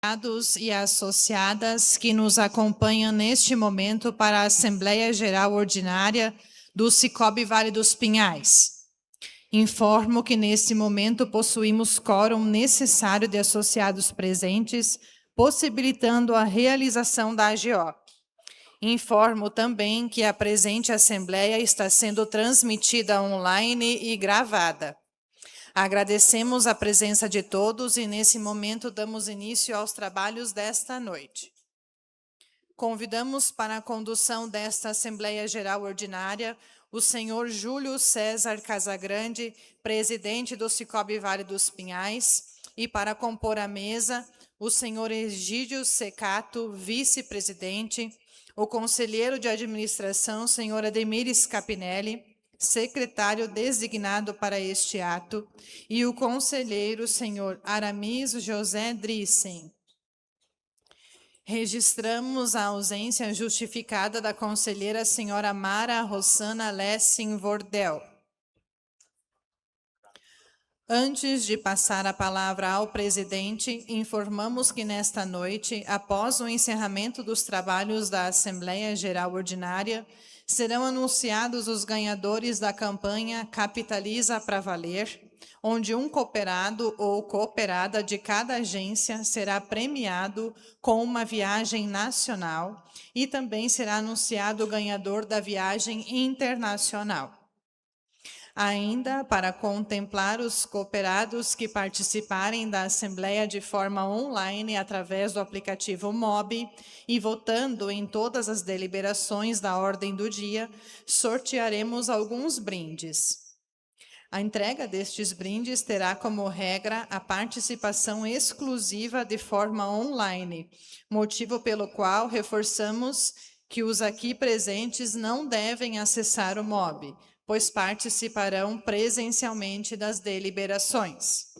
Associados e associadas que nos acompanham neste momento para a Assembleia Geral Ordinária do Sicoob Vale dos Pinhais. Informo que neste momento possuímos quórum necessário de associados presentes, possibilitando a realização da AGO. Informo também que a presente Assembleia está sendo transmitida online e gravada. Agradecemos a presença de todos e, nesse momento, damos início aos trabalhos desta noite. Convidamos para a condução desta Assembleia Geral Ordinária o senhor Júlio César Casagrande, presidente do Sicoob Vale dos Pinhais, e para compor a mesa, o senhor Egídio Secato, vice-presidente, o conselheiro de administração, senhor Ademir Scapinelli, secretário designado para este ato, e o conselheiro, senhor Aramis José Drissen. Registramos a ausência justificada da conselheira senhora Mara Rossana Lessing Vordel. Antes de passar a palavra ao presidente, informamos que nesta noite, após o encerramento dos trabalhos da Assembleia Geral Ordinária, serão anunciados os ganhadores da campanha Capitaliza pra Valer, onde um cooperado ou cooperada de cada agência será premiado com uma viagem nacional e também será anunciado o ganhador da viagem internacional. Ainda, para contemplar os cooperados que participarem da Assembleia de forma online através do aplicativo MOB e votando em todas as deliberações da ordem do dia, sortearemos alguns brindes. A entrega destes brindes terá como regra a participação exclusiva de forma online, motivo pelo qual reforçamos que os aqui presentes não devem acessar o MOB, pois participarão presencialmente das deliberações.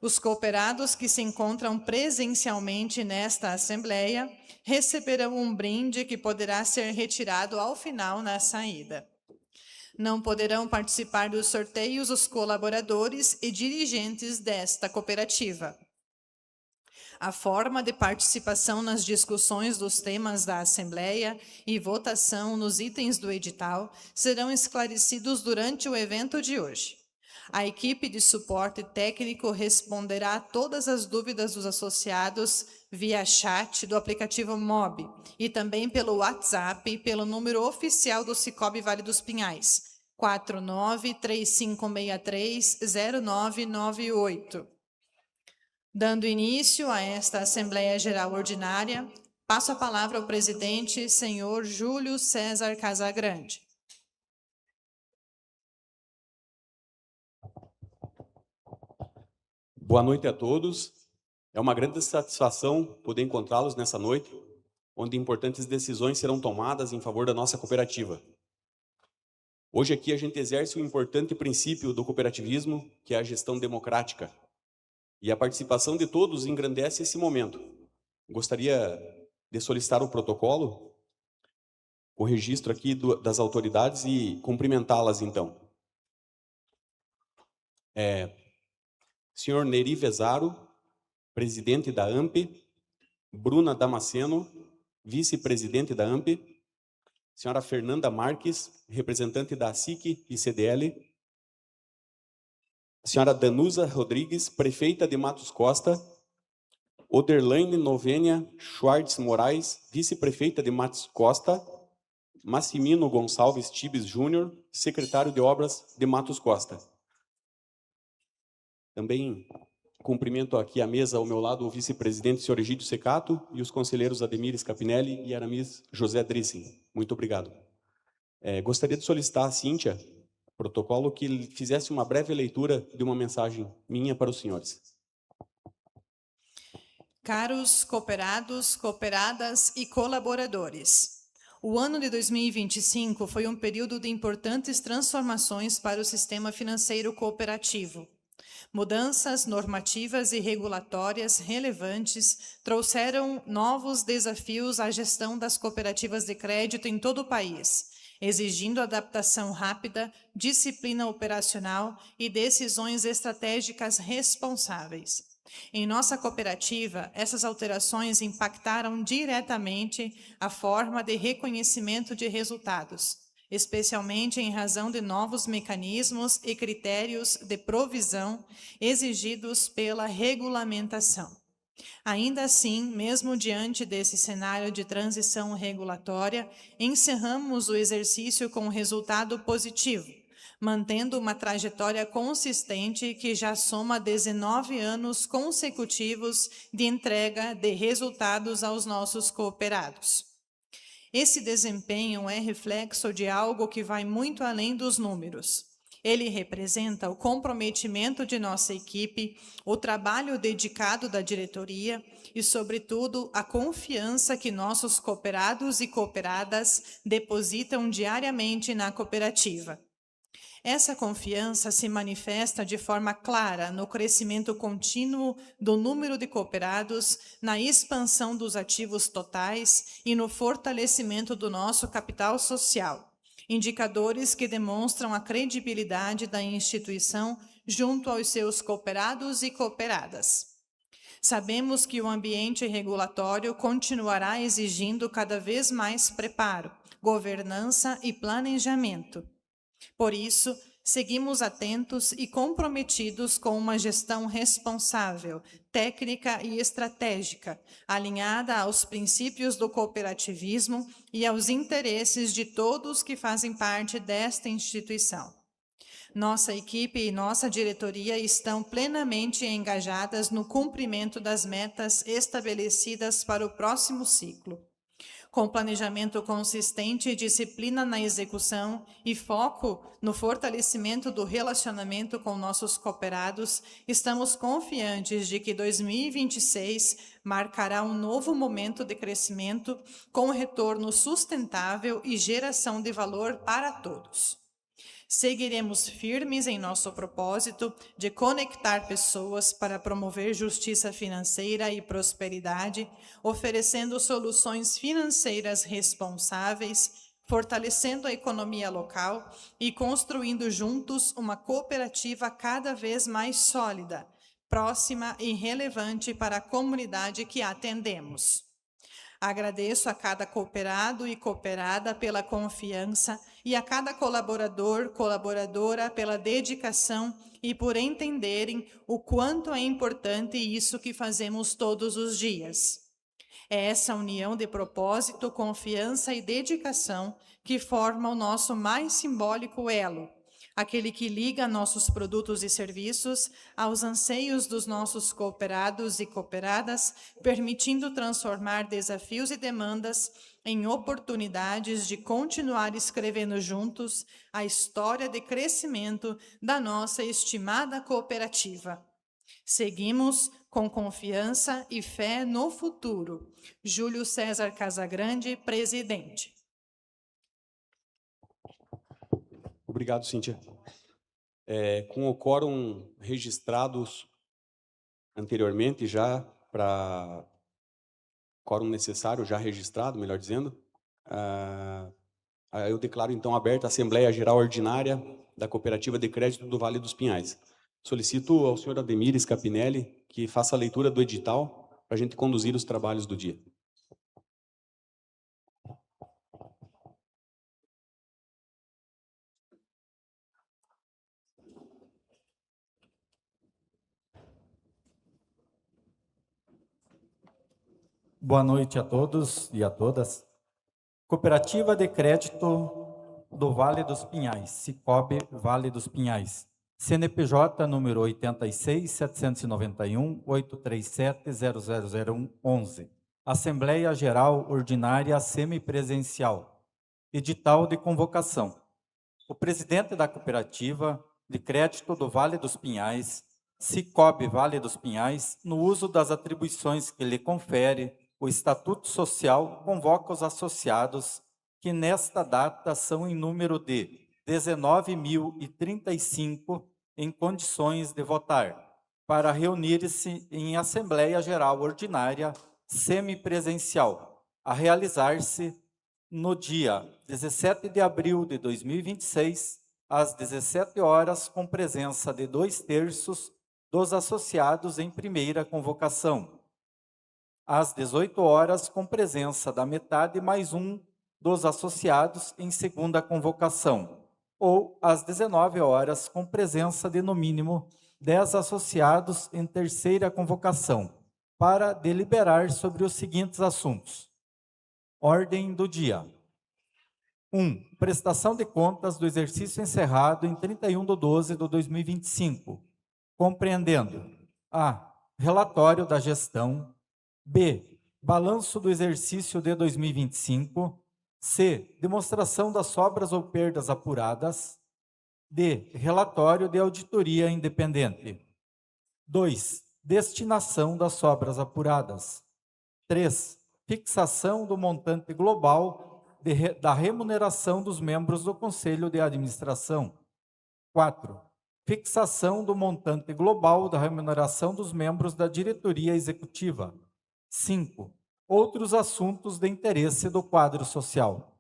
Os cooperados que se encontram presencialmente nesta Assembleia receberão um brinde que poderá ser retirado ao final na saída. Não poderão participar dos sorteios os colaboradores e dirigentes desta cooperativa. A forma de participação nas discussões dos temas da Assembleia e votação nos itens do edital serão esclarecidos durante o evento de hoje. A equipe de suporte técnico responderá a todas as dúvidas dos associados via chat do aplicativo MOB e também pelo WhatsApp e pelo número oficial do Sicoob Vale dos Pinhais, 4935630998. Dando início a esta Assembleia Geral Ordinária, passo a palavra ao presidente, senhor Júlio César Casagrande. Boa noite a todos. É uma grande satisfação poder encontrá-los nessa noite, onde importantes decisões serão tomadas em favor da nossa cooperativa. Hoje aqui a gente exerce um importante princípio do cooperativismo, que é a gestão democrática. E a participação de todos engrandece esse momento. Gostaria de solicitar o protocolo, o registro aqui das autoridades e cumprimentá-las então. Senhor Neri Vezaro, presidente da AMP, Bruna Damasceno, vice-presidente da AMP, senhora Fernanda Marques, representante da SIC e CDL, senhora Danusa Rodrigues, prefeita de Matos Costa, Oderlaine Novênia Schwartz Moraes, vice-prefeita de Matos Costa, Massimino Gonçalves Tibes Júnior, secretário de Obras de Matos Costa. Também cumprimento aqui a mesa ao meu lado o vice-presidente, senhor Egídio Secato, e os conselheiros Ademir Scapinelli e Aramis José Drissen. Muito obrigado. Gostaria de solicitar à Cíntia, protocolo, que fizesse uma breve leitura de uma mensagem minha para os senhores. Caros cooperados, cooperadas e colaboradores, o ano de 2025 foi um período de importantes transformações para o sistema financeiro cooperativo. Mudanças normativas e regulatórias relevantes trouxeram novos desafios à gestão das cooperativas de crédito em todo o país, exigindo adaptação rápida, disciplina operacional e decisões estratégicas responsáveis. Em nossa cooperativa, essas alterações impactaram diretamente a forma de reconhecimento de resultados, especialmente em razão de novos mecanismos e critérios de provisão exigidos pela regulamentação. Ainda assim, mesmo diante desse cenário de transição regulatória, encerramos o exercício com resultado positivo, mantendo uma trajetória consistente que já soma 19 anos consecutivos de entrega de resultados aos nossos cooperados. Esse desempenho é reflexo de algo que vai muito além dos números. Ele representa o comprometimento de nossa equipe, o trabalho dedicado da diretoria e, sobretudo, a confiança que nossos cooperados e cooperadas depositam diariamente na cooperativa. Essa confiança se manifesta de forma clara no crescimento contínuo do número de cooperados, na expansão dos ativos totais e no fortalecimento do nosso capital social, indicadores que demonstram a credibilidade da instituição junto aos seus cooperados e cooperadas. Sabemos que o ambiente regulatório continuará exigindo cada vez mais preparo, governança e planejamento. Por isso, seguimos atentos e comprometidos com uma gestão responsável, técnica e estratégica, alinhada aos princípios do cooperativismo e aos interesses de todos que fazem parte desta instituição. Nossa equipe e nossa diretoria estão plenamente engajadas no cumprimento das metas estabelecidas para o próximo ciclo. Com planejamento consistente, disciplina na execução e foco no fortalecimento do relacionamento com nossos cooperados, estamos confiantes de que 2026 marcará um novo momento de crescimento com retorno sustentável e geração de valor para todos. Seguiremos firmes em nosso propósito de conectar pessoas para promover justiça financeira e prosperidade, oferecendo soluções financeiras responsáveis, fortalecendo a economia local e construindo juntos uma cooperativa cada vez mais sólida, próxima e relevante para a comunidade que atendemos. Agradeço a cada cooperado e cooperada pela confiança e a cada colaborador, colaboradora pela dedicação e por entenderem o quanto é importante isso que fazemos todos os dias. É essa união de propósito, confiança e dedicação que forma o nosso mais simbólico elo, aquele que liga nossos produtos e serviços aos anseios dos nossos cooperados e cooperadas, permitindo transformar desafios e demandas em oportunidades de continuar escrevendo juntos a história de crescimento da nossa estimada cooperativa. Seguimos com confiança e fé no futuro. Júlio César Casagrande, presidente. Obrigado, Cíntia. Com o quórum registrados anteriormente já para quórum necessário, já registrado, melhor dizendo, eu declaro então aberta a Assembleia Geral Ordinária da Cooperativa de Crédito do Vale dos Pinhais. Solicito ao senhor Ademir Scapinelli que faça a leitura do edital para a gente conduzir os trabalhos do dia. Boa noite a todos e a todas. Cooperativa de Crédito do Vale dos Pinhais, Sicob Vale dos Pinhais. CNPJ número 86-791-837-0001-11. Assembleia Geral Ordinária Semipresencial. Edital de convocação. O presidente da Cooperativa de Crédito do Vale dos Pinhais, Sicob Vale dos Pinhais, no uso das atribuições que lhe confere o Estatuto Social, convoca os associados, que nesta data são em número de 19.035, em condições de votar, para reunir-se em Assembleia Geral Ordinária semipresencial, a realizar-se no dia 17 de abril de 2026, às 17 horas, com presença de 2/3 dos associados em primeira convocação. Às 18 horas, com presença da metade mais um dos associados em segunda convocação, ou às 19 horas, com presença de no mínimo 10 associados em terceira convocação, para deliberar sobre os seguintes assuntos. Ordem do dia. 1. Prestação de contas do exercício encerrado em 31/12/2025, compreendendo a. Relatório da gestão. B. Balanço do exercício de 2025. C. Demonstração das sobras ou perdas apuradas. D. Relatório de auditoria independente. 2. Destinação das sobras apuradas. 3. Fixação do montante global da remuneração dos membros do Conselho de Administração. 4. Fixação do montante global da remuneração dos membros da diretoria executiva. 5. Outros assuntos de interesse do quadro social.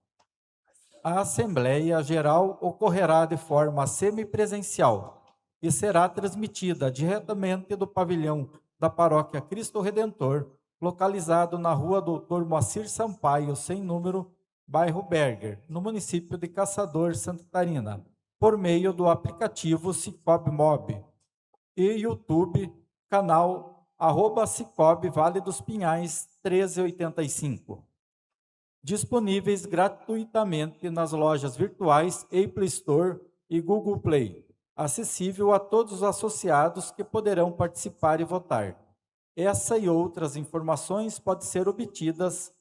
A Assembleia Geral ocorrerá de forma semipresencial e será transmitida diretamente do pavilhão da Paróquia Cristo Redentor, localizado na Rua Doutor Moacir Sampaio, sem número, bairro Berger, no município de Caçador, Santa Catarina, por meio do aplicativo Cicobi Mob e YouTube, canal @Cicobi Vale dos Pinhais 1385. Disponíveis gratuitamente nas lojas virtuais Apple Store e Google Play, acessível a todos os associados que poderão participar e votar. Essa e outras informações podem ser obtidas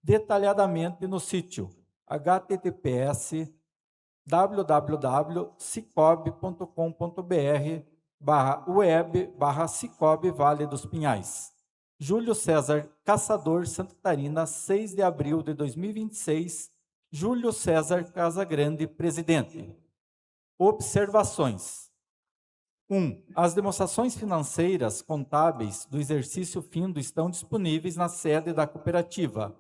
detalhadamente no sítio https://www.cicobi.com.br/web/Cicobi Vale dos Pinhais. Júlio César Caçador, Santa Catarina, 6 de abril de 2026. Júlio César Casagrande, presidente. Observações. 1. As demonstrações financeiras contábeis do exercício findo estão disponíveis na sede da cooperativa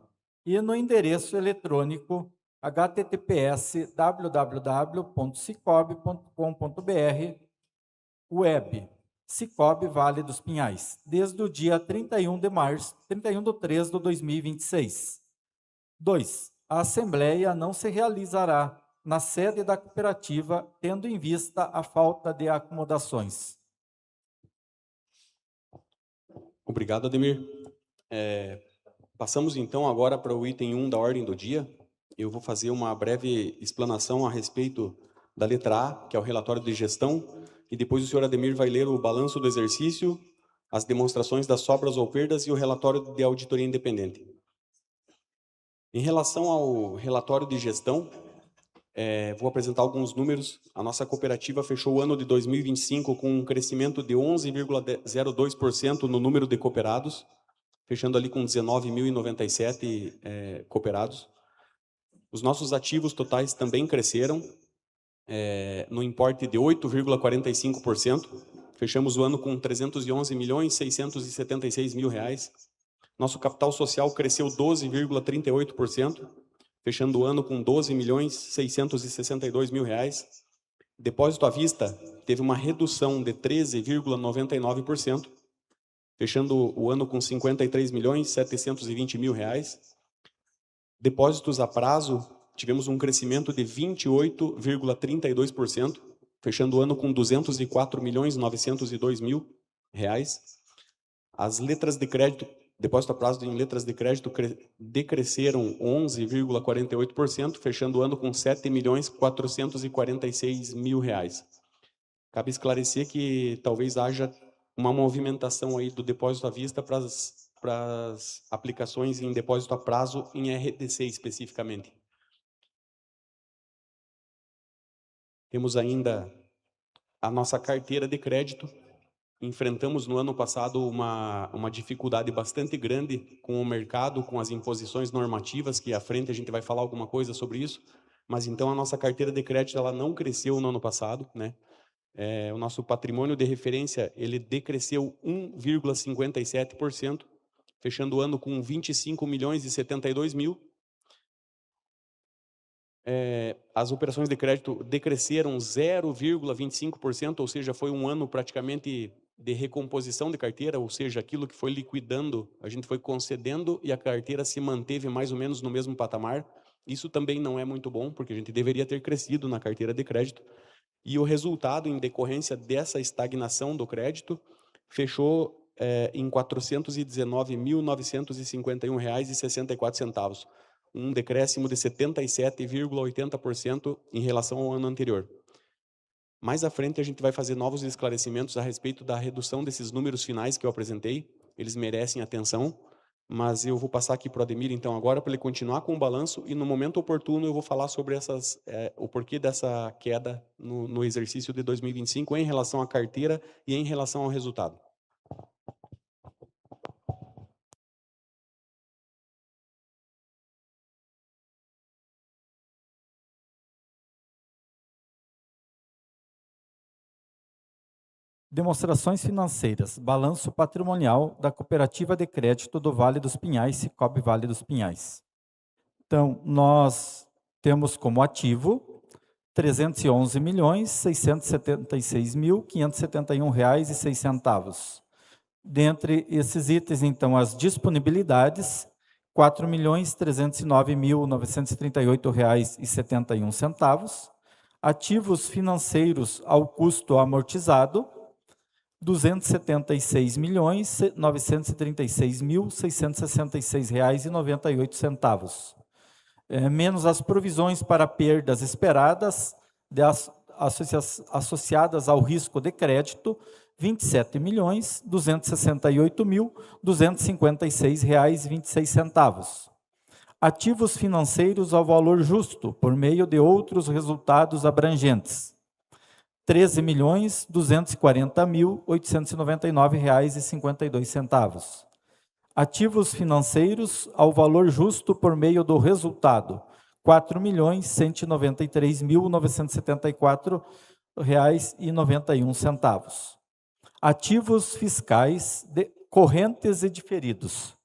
e no endereço eletrônico https://www.cicobi.com.br Cicobi Vale dos Pinhais, desde o dia 31/3/2026. 2. A Assembleia não se realizará na sede da cooperativa, tendo em vista a falta de acomodações. Obrigado, Ademir. Passamos então agora para o item 1 da ordem do dia. Eu vou fazer uma breve explanação a respeito da letra A, que é o relatório de gestão, e depois o senhor Ademir vai ler o balanço do exercício, as demonstrações das sobras ou perdas e o relatório de auditoria independente. Em relação ao relatório de gestão, vou apresentar alguns números. A nossa cooperativa fechou o ano de 2025 com um crescimento de 11,02% no número de cooperados, fechando ali com 19.097 cooperados. Os nossos ativos totais também cresceram, no importe de 8,45%. Fechamos o ano com R$ 311.676.000. Nosso capital social cresceu 12,38%, fechando o ano com R$ 12.662.000. Depósito à vista teve uma redução de 13,99%, fechando o ano com R$ 53.720.000. Depósitos a prazo, tivemos um crescimento de 28,32%, fechando o ano com R$ 204.902.000. As letras de crédito, depósito a prazo em letras de crédito decresceram 11,48%, fechando o ano com R$ 7.446.000. Cabe esclarecer que talvez haja uma movimentação aí do depósito à vista para as aplicações em depósito a prazo em RDC especificamente. Temos ainda a nossa carteira de crédito. Enfrentamos no ano passado uma dificuldade bastante grande com o mercado, com as imposições normativas, que à frente a gente vai falar alguma coisa sobre isso, mas então a nossa carteira de crédito ela não cresceu no ano passado, né? O nosso patrimônio de referência ele decresceu 1,57%, fechando o ano com 25.072.000. As operações de crédito decresceram 0,25%, ou seja, foi um ano praticamente de recomposição de carteira, ou seja, aquilo que foi liquidando, a gente foi concedendo e a carteira se manteve mais ou menos no mesmo patamar. Isso também não é muito bom, porque a gente deveria ter crescido na carteira de crédito. E o resultado, em decorrência dessa estagnação do crédito, fechou em R$ 419.951,64, um decréscimo de 77,80% em relação ao ano anterior. Mais à frente, a gente vai fazer novos esclarecimentos a respeito da redução desses números finais que eu apresentei. Eles merecem atenção, mas eu vou passar aqui para o Ademir, então, agora, para ele continuar com o balanço, e no momento oportuno eu vou falar sobre o porquê dessa queda no exercício de 2025 em relação à carteira e em relação ao resultado. Demonstrações financeiras, balanço patrimonial da Cooperativa de Crédito do Vale dos Pinhais, Cicobi Vale dos Pinhais. Então, nós temos como ativo R$ 311.676.571,06. Dentre esses itens, então, as disponibilidades, R$ 4.309.938,71. Ativos financeiros ao custo amortizado, R$ 276.936.666,98. Menos as provisões para perdas esperadas associadas ao risco de crédito, R$ 27.268.256,26. Ativos financeiros ao valor justo, por meio de outros resultados abrangentes, R$ 13.240.899,52. Ativos financeiros ao valor justo por meio do resultado, R$ 4.193.974,91. Ativos fiscais correntes e diferidos.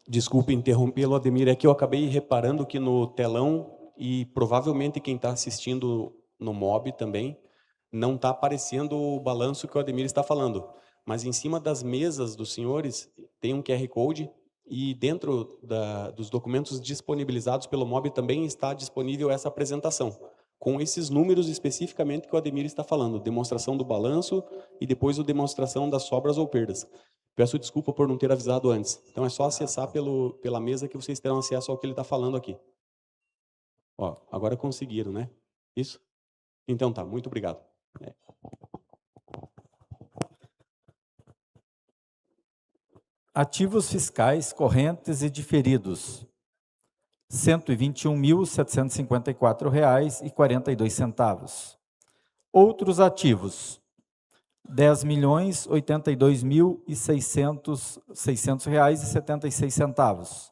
Desculpe interrompê-lo, Ademir, é que eu acabei reparando que no telão, e provavelmente quem está assistindo no MOB também, não está aparecendo o balanço que o Ademir está falando. Mas em cima das mesas dos senhores tem um QR Code e dentro dos documentos disponibilizados pelo MOB também está disponível essa apresentação, com esses números especificamente que o Ademir está falando, demonstração do balanço e depois a demonstração das sobras ou perdas. Peço desculpa por não ter avisado antes. Então é só acessar pela mesa que vocês terão acesso ao que ele está falando aqui. Ó, agora conseguiram, né? Isso? Então tá, muito obrigado. Ativos fiscais correntes e diferidos, R$ 121.754,42. Outros ativos, R$ 10.082.600,76.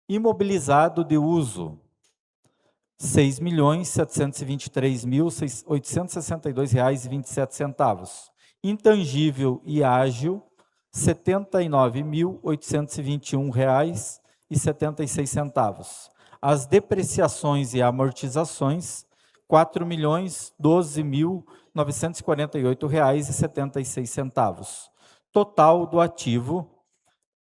Imobilizado de uso, R$ 6.723.862,27. Intangível e ágil, R$ 79.821,76. As depreciações e amortizações, R$ 4.012.948,76. Total do ativo,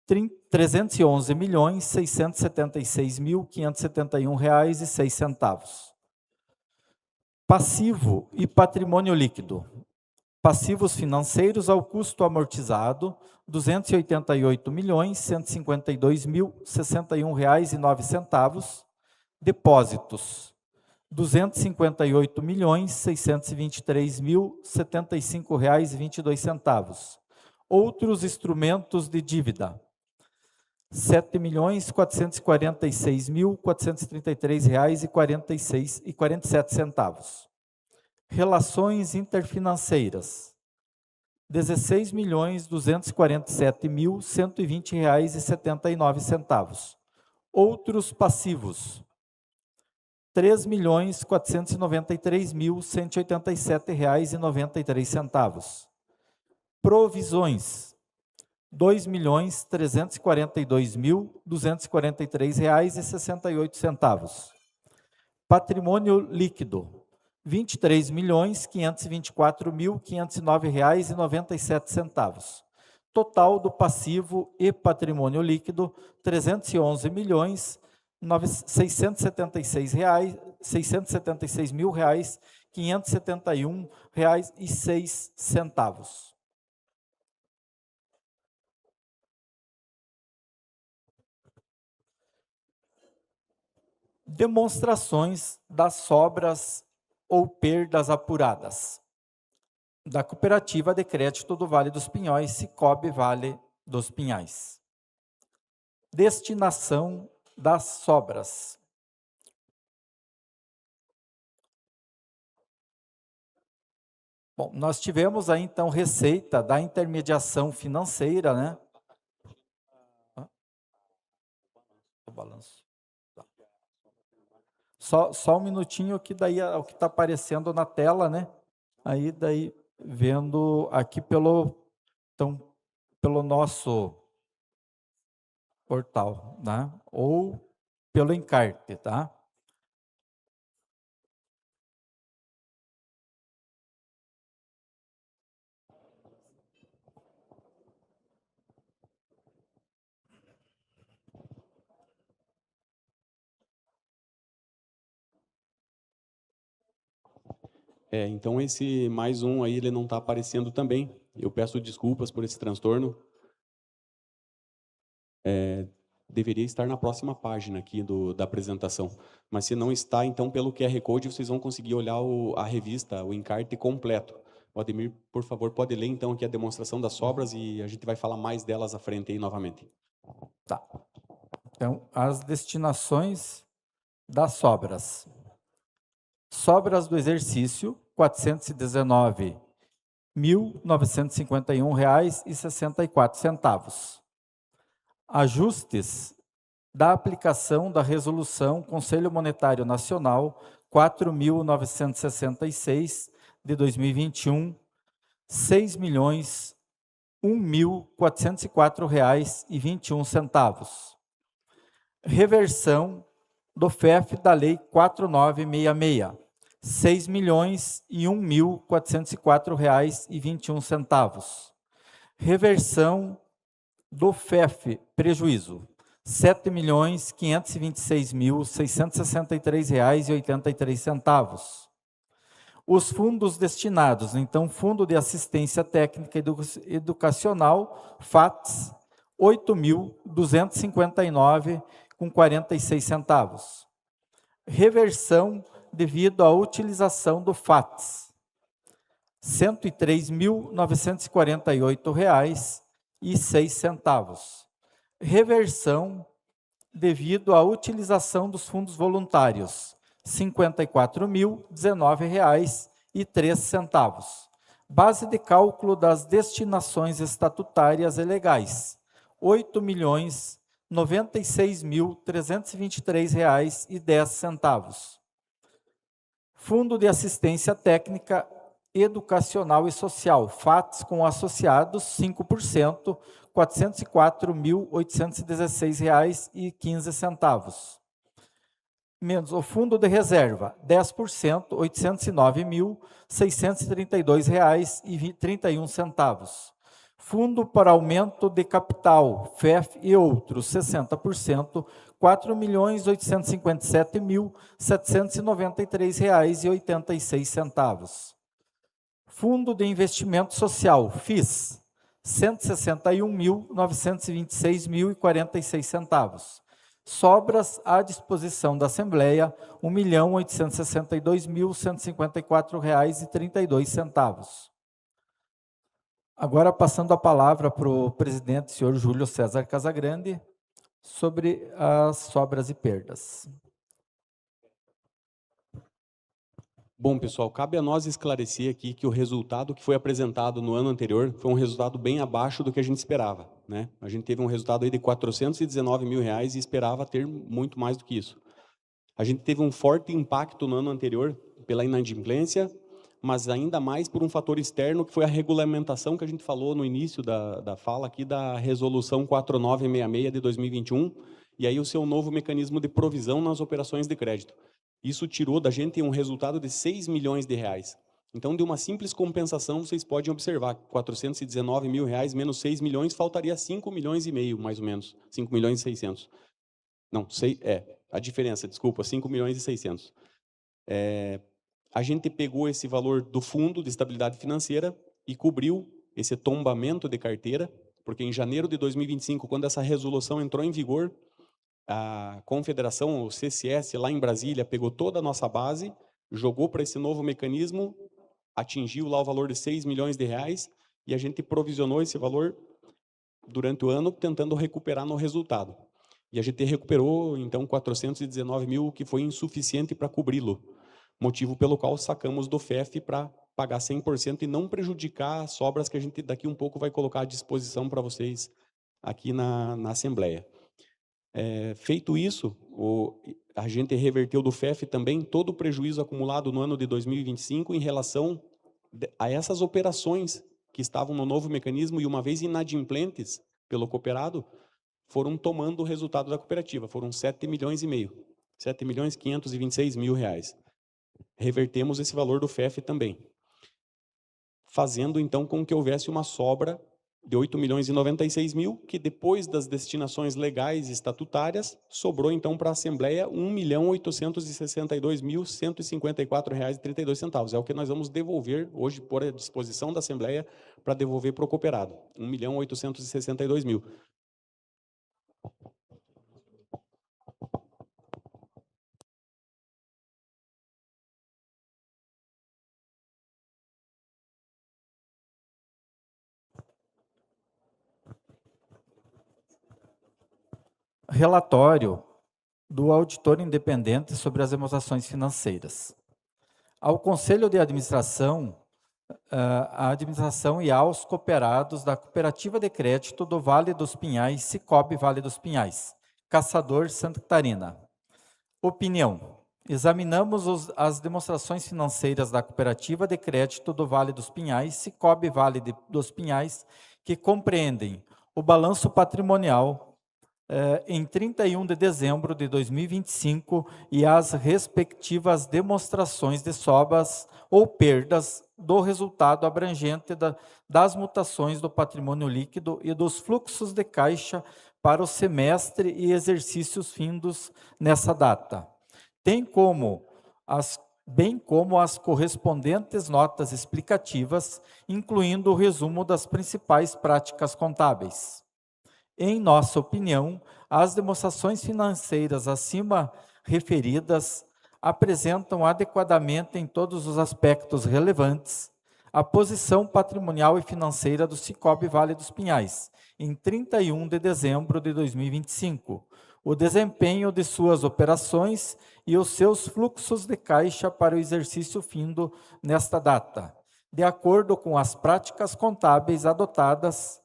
R$ 311.676.571,06. Passivo e patrimônio líquido. Passivos financeiros ao custo amortizado, R$ 288.152.061,09. Depósitos, R$ 258.623.075,22. Outros instrumentos de dívida, R$ 7.446.433,47. Relações interfinanceiras, R$ 16.247.120,79. Outros passivos, R$ 3.493.187,93. Provisões, R$ 2.342.243,68. Patrimônio líquido, R$23.524.509,97. Total do passivo e patrimônio líquido, R$676.571,06. Demonstrações das sobras ou perdas apuradas da Cooperativa de Crédito do Vale dos Pinhais, Cicobi Vale dos Pinhais. Destinação das sobras. Bom, nós tivemos aí, então, receita da intermediação financeira, né? O balanço. Só um minutinho, que daí é o que está aparecendo na tela, né? Aí, daí, vendo aqui pelo nosso portal, né? Ou pelo encarte, tá? Então esse mais um aí, ele não está aparecendo também. Eu peço desculpas por esse transtorno. Deveria estar na próxima página aqui da apresentação. Mas se não está, então pelo QR Code vocês vão conseguir olhar a revista, o encarte completo. O Ademir, por favor, pode ler então aqui a demonstração das sobras e a gente vai falar mais delas à frente aí novamente. Tá. Então, as destinações das sobras. Sobras do exercício, R$ 419.951,64. Ajustes da aplicação da Resolução Conselho Monetário Nacional 4.966 de 2021, R$ 6.001.404,21. Reversão do FEF da Lei 4966, R$ 6.001.404,21. Reversão do FEF, prejuízo, R$ 7.526.663,83. Os fundos destinados, então, Fundo de Assistência Técnica Educacional, FATS, R$ 8.259,46. Reversão devido à utilização do FATS, R$ 103.948,06. Reversão devido à utilização dos fundos voluntários, R$ 54.019,03. Base de cálculo das destinações estatutárias e legais, R$ 8.096.323,10. Fundo de Assistência Técnica Educacional e Social, FATS com associados, 5%, R$ 404.816,15. Menos o Fundo de Reserva, 10%, R$ 809.632,31. Fundo para Aumento de Capital, FEF e outros, 60%, R$ 4.857.793,86. Fundo de Investimento Social, FIS, R$ 161.926,46. Sobras à disposição da Assembleia, R$ 1.862.154,32. Agora, passando a palavra para o presidente, senhor Júlio César Casagrande, sobre as sobras e perdas. Bom, pessoal, cabe a nós esclarecer aqui que o resultado que foi apresentado no ano anterior foi um resultado bem abaixo do que a gente esperava, né? A gente teve um resultado aí de R$ 419 mil e esperava ter muito mais do que isso. A gente teve um forte impacto no ano anterior pela inadimplência, mas ainda mais por um fator externo, que foi a regulamentação que a gente falou no início da fala aqui da Resolução 4966 de 2021, e aí o seu novo mecanismo de provisão nas operações de crédito. Isso tirou da gente um resultado de 6 milhões de reais. Então, de uma simples compensação, vocês podem observar, 419 mil reais menos 6 milhões, faltaria 5 milhões e meio, mais ou menos, 5 milhões e 600. Não, a diferença, desculpa, 5 milhões e 600. A gente pegou esse valor do Fundo de Estabilidade Financeira e cobriu esse tombamento de carteira, porque em janeiro de 2025, quando essa resolução entrou em vigor, a Confederação, o CCS, lá em Brasília, pegou toda a nossa base, jogou para esse novo mecanismo, atingiu lá o valor de 6 milhões de reais, e a gente provisionou esse valor durante o ano, tentando recuperar no resultado. E a gente recuperou, então, 419 mil, que foi insuficiente para cobri-lo, motivo pelo qual sacamos do FEF para pagar 100% e não prejudicar as sobras que a gente daqui um pouco vai colocar à disposição para vocês aqui na Assembleia. Feito isso, a gente reverteu do FEF também todo o prejuízo acumulado no ano de 2025 em relação a essas operações que estavam no novo mecanismo e, uma vez inadimplentes pelo cooperado, foram tomando o resultado da cooperativa. Foram 7 milhões e meio, 7 milhões 526 mil reais. Revertemos esse valor do FEF também, fazendo então com que houvesse uma sobra de 8 milhões e 96 mil, que depois das destinações legais e estatutárias, sobrou então para a Assembleia 1.862.154,32 reais. É o que nós vamos devolver hoje, por à disposição da Assembleia, para devolver para o cooperado, 1.862 mil. Relatório do auditor independente sobre as demonstrações financeiras. Ao Conselho de Administração, à administração e aos cooperados da Cooperativa de Crédito do Vale dos Pinhais, Cicobi Vale dos Pinhais, Caçador, Santa Catarina. Opinião. Examinamos as demonstrações financeiras da Cooperativa de Crédito do Vale dos Pinhais, Cicobi Vale dos Pinhais, que compreendem o balanço patrimonial em 31 de dezembro de 2025 e as respectivas demonstrações de sobras ou perdas do resultado abrangente das mutações do patrimônio líquido e dos fluxos de caixa para o semestre e exercícios findos nessa data, bem como as correspondentes notas explicativas, incluindo o resumo das principais práticas contábeis. Em nossa opinião, as demonstrações financeiras acima referidas apresentam adequadamente em todos os aspectos relevantes a posição patrimonial e financeira do Cicobi Vale dos Pinhais, em 31 de dezembro de 2025, o desempenho de suas operações e os seus fluxos de caixa para o exercício findo nesta data, de acordo com as práticas contábeis adotadas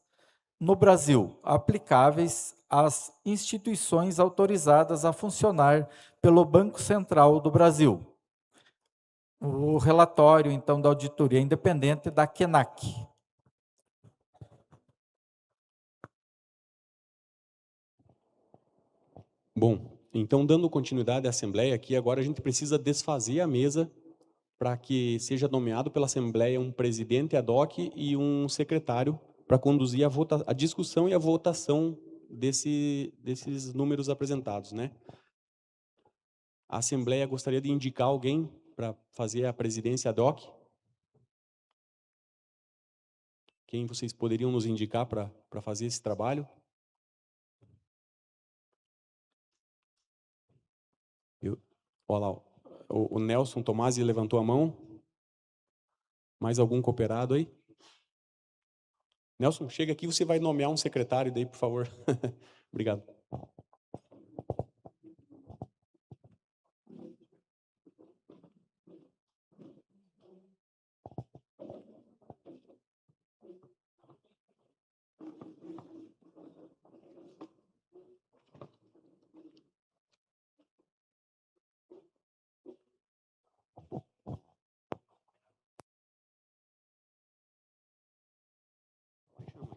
no Brasil, aplicáveis às instituições autorizadas a funcionar pelo Banco Central do Brasil. O relatório, então, da auditoria independente da KENAC. Bom, então, dando continuidade à Assembleia aqui, agora a gente precisa desfazer a mesa para que seja nomeado pela Assembleia um presidente ad hoc e um secretário para conduzir a discussão e a votação desses números apresentados, né? A Assembleia gostaria de indicar alguém para fazer a presidência ad hoc? Quem vocês poderiam nos indicar para fazer esse trabalho? Olha lá, o Nelson Tomasi levantou a mão. Mais algum cooperado aí? Nelson, chega aqui, você vai nomear um secretário daí, por favor. Obrigado.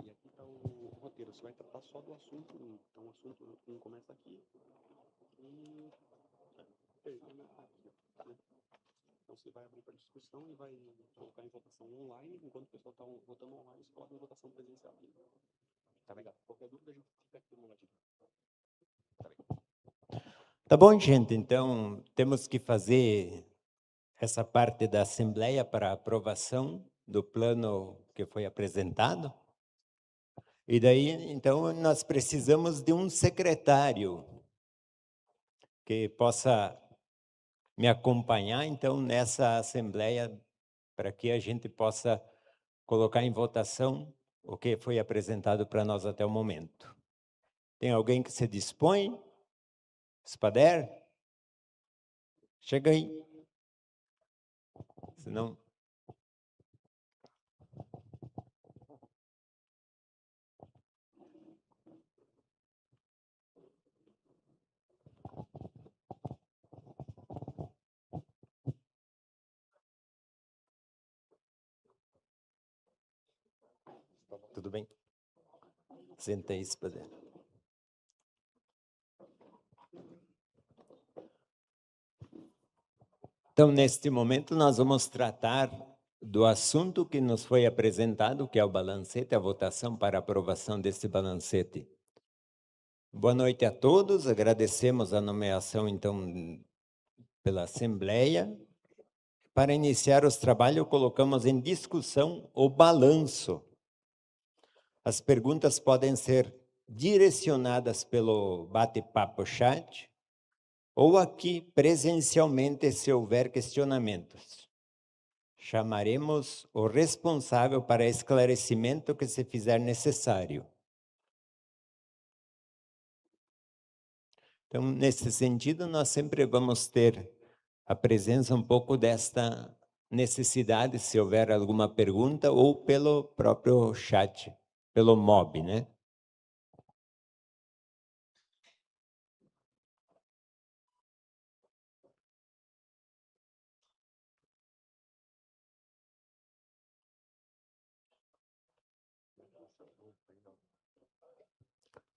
E aqui está o roteiro. Você vai tratar só do assunto 1. Então, o assunto 1 começa aqui. Então você vai abrir para discussão e vai colocar em votação online, enquanto o pessoal está votando online, você coloca em votação presencial. Tá legal. Qualquer dúvida a gente fica aqui no ladinho. Tá bem. Tá bom, gente. Então, temos que fazer essa parte da Assembleia para aprovação do plano que foi apresentado. E daí, então, nós precisamos de um secretário que possa me acompanhar, então, nessa Assembleia, para que a gente possa colocar em votação o que foi apresentado para nós até o momento. Tem alguém que se dispõe? Spader? Chega aí. Senão... Tudo bem? Senta aí, Spader. Então, neste momento, nós vamos tratar do assunto que nos foi apresentado, que é o balancete, a votação para aprovação deste balancete. Boa noite a todos, agradecemos a nomeação, então, pela Assembleia. Para iniciar os trabalhos, colocamos em discussão o balanço. As perguntas podem ser direcionadas pelo bate-papo chat, ou aqui presencialmente, se houver questionamentos. Chamaremos o responsável para esclarecimento que se fizer necessário. Então, nesse sentido, nós sempre vamos ter a presença um pouco desta necessidade, se houver alguma pergunta, ou pelo próprio chat, pelo MOB, né?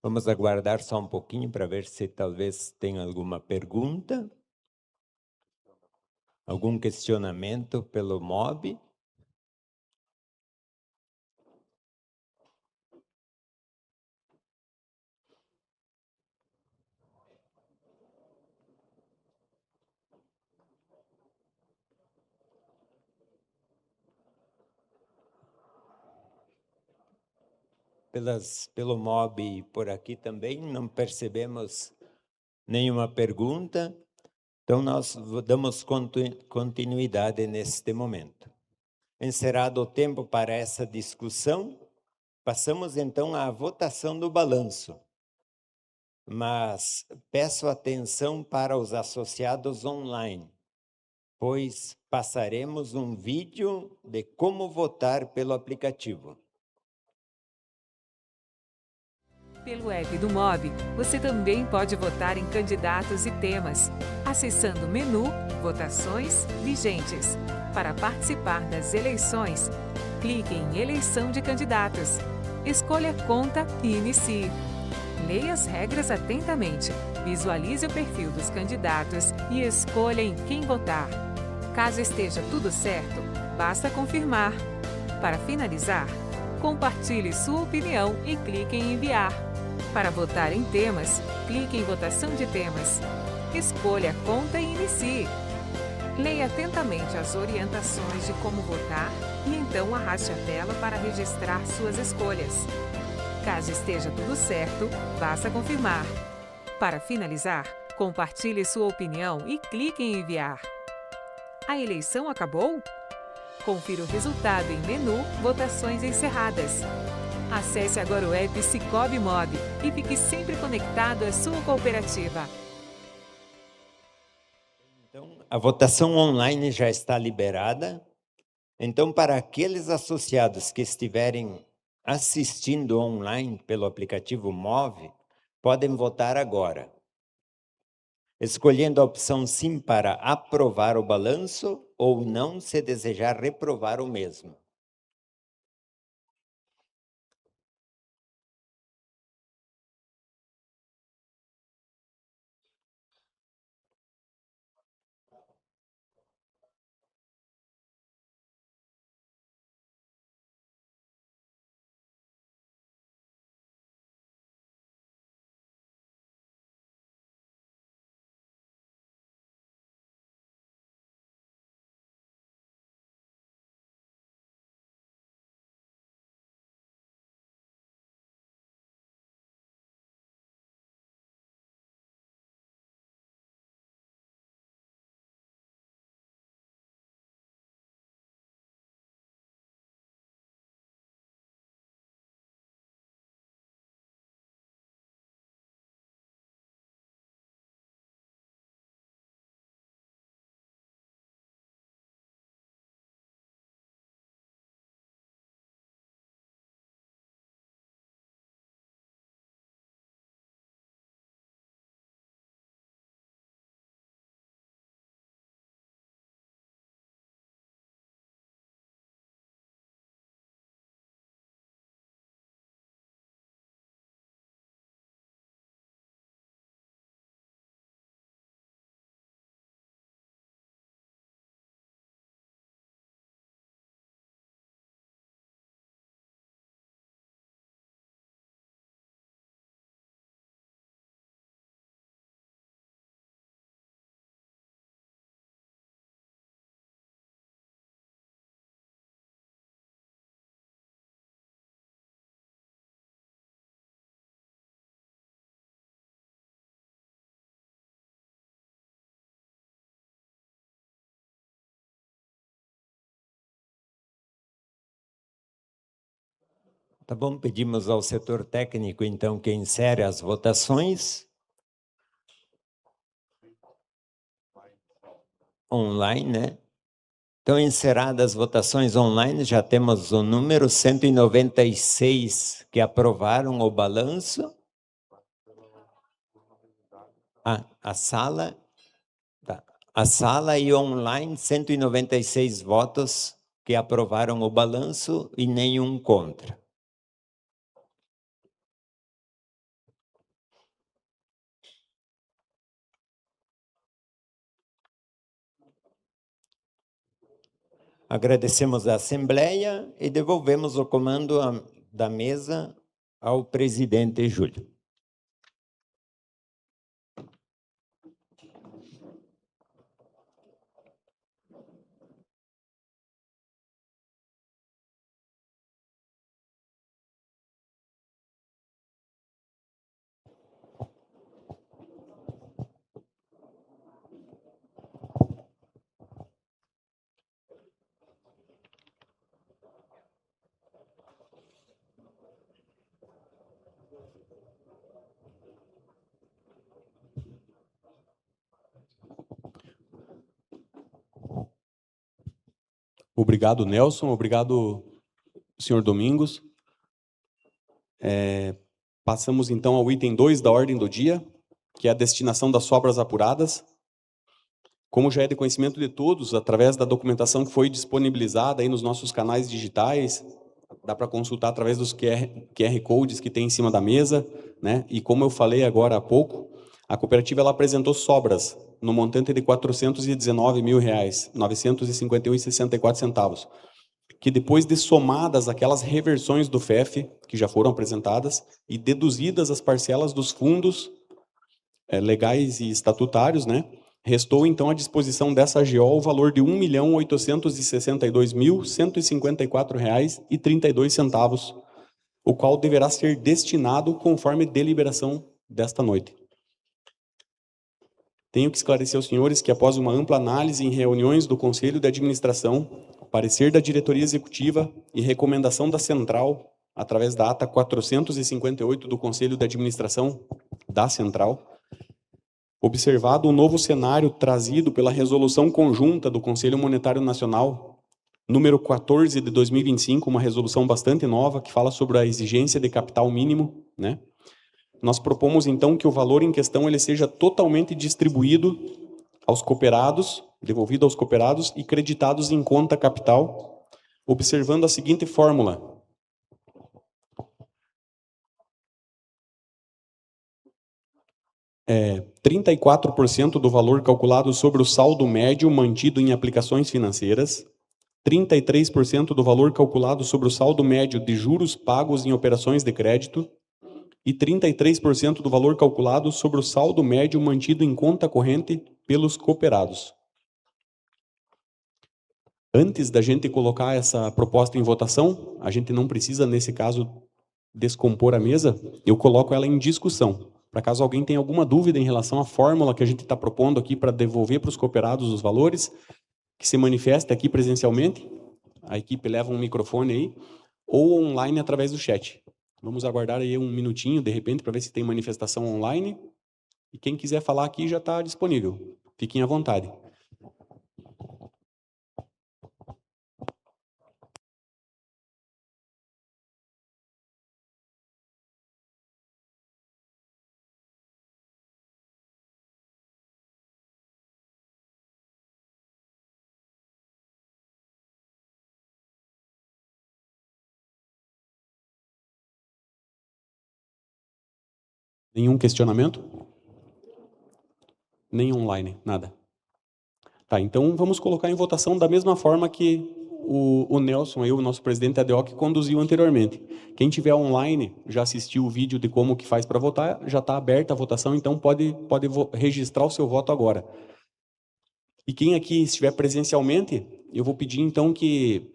Vamos aguardar só um pouquinho para ver se talvez tenha alguma pergunta, algum questionamento pelo MOB. Pelo MOB por aqui também, não percebemos nenhuma pergunta, então nós damos continuidade neste momento. Encerrado o tempo para essa discussão, passamos então à votação do balanço. Mas peço atenção para os associados online, pois passaremos um vídeo de como votar pelo aplicativo. Pelo app do MOB, você também pode votar em candidatos e temas, acessando o menu Votações Vigentes. Para participar das eleições, clique em Eleição de Candidatos. Escolha Conta e inicie. Leia as regras atentamente, visualize o perfil dos candidatos e escolha em quem votar. Caso esteja tudo certo, basta confirmar. Para finalizar, compartilhe sua opinião e clique em Enviar. Para votar em temas, clique em Votação de Temas. Escolha a conta e inicie. Leia atentamente as orientações de como votar e então arraste a tela para registrar suas escolhas. Caso esteja tudo certo, basta confirmar. Para finalizar, compartilhe sua opinião e clique em Enviar. A eleição acabou? Confira o resultado em menu Votações Encerradas. Acesse agora o app Cicobi MOB e fique sempre conectado à sua cooperativa. Então, a votação online já está liberada. Então, para aqueles associados que estiverem assistindo online pelo aplicativo MOV, podem votar agora, escolhendo a opção sim para aprovar o balanço ou não, se desejar reprovar o mesmo. Tá bom, pedimos ao setor técnico, então, que insere as votações. Online, né? Então, encerradas as votações online, já temos o número 196 que aprovaram o balanço. A sala e online, 196 votos que aprovaram o balanço e nenhum contra. Agradecemos a Assembleia e devolvemos o comando da mesa ao presidente Júlio. Obrigado, Nelson. Obrigado, senhor Domingos. Passamos, então, ao item 2 da ordem do dia, que é a destinação das sobras apuradas. Como já é de conhecimento de todos, através da documentação que foi disponibilizada aí nos nossos canais digitais, dá para consultar através dos QR Codes que tem em cima da mesa, né? E como eu falei agora há pouco, a cooperativa ela apresentou sobras no montante de R$ 419.951,64, que depois de somadas aquelas reversões do FEF que já foram apresentadas e deduzidas as parcelas dos fundos legais e estatutários, né? Restou, então, à disposição dessa AGO o valor de R$ 1.862.154,32, o qual deverá ser destinado conforme deliberação desta noite. Tenho que esclarecer aos senhores que, após uma ampla análise em reuniões do Conselho de Administração, parecer da diretoria executiva e recomendação da Central, através da ata 458 do Conselho de Administração da Central, observado o novo cenário trazido pela resolução conjunta do Conselho Monetário Nacional, número 14 de 2025, uma resolução bastante nova que fala sobre a exigência de capital mínimo, né? Nós propomos, então, que o valor em questão ele seja totalmente distribuído aos cooperados, devolvido aos cooperados e creditados em conta capital, observando a seguinte fórmula. É 34% do valor calculado sobre o saldo médio mantido em aplicações financeiras, 33% do valor calculado sobre o saldo médio de juros pagos em operações de crédito e 33% do valor calculado sobre o saldo médio mantido em conta corrente pelos cooperados. Antes da gente colocar essa proposta em votação, a gente não precisa, nesse caso, descompor a mesa, eu coloco ela em discussão. Para caso alguém tenha alguma dúvida em relação à fórmula que a gente está propondo aqui para devolver para os cooperados os valores, que se manifeste aqui presencialmente, a equipe leva um microfone aí, ou online através do chat. Vamos aguardar aí um minutinho, de repente, para ver se tem manifestação online. E quem quiser falar aqui já está disponível. Fiquem à vontade. Nenhum questionamento? Nem online, nada. Tá, então vamos colocar em votação da mesma forma que o Nelson, o nosso presidente da ADOC, conduziu anteriormente. Quem tiver online, já assistiu o vídeo de como que faz para votar, já está aberta a votação, então pode registrar o seu voto agora. E quem aqui estiver presencialmente, eu vou pedir então que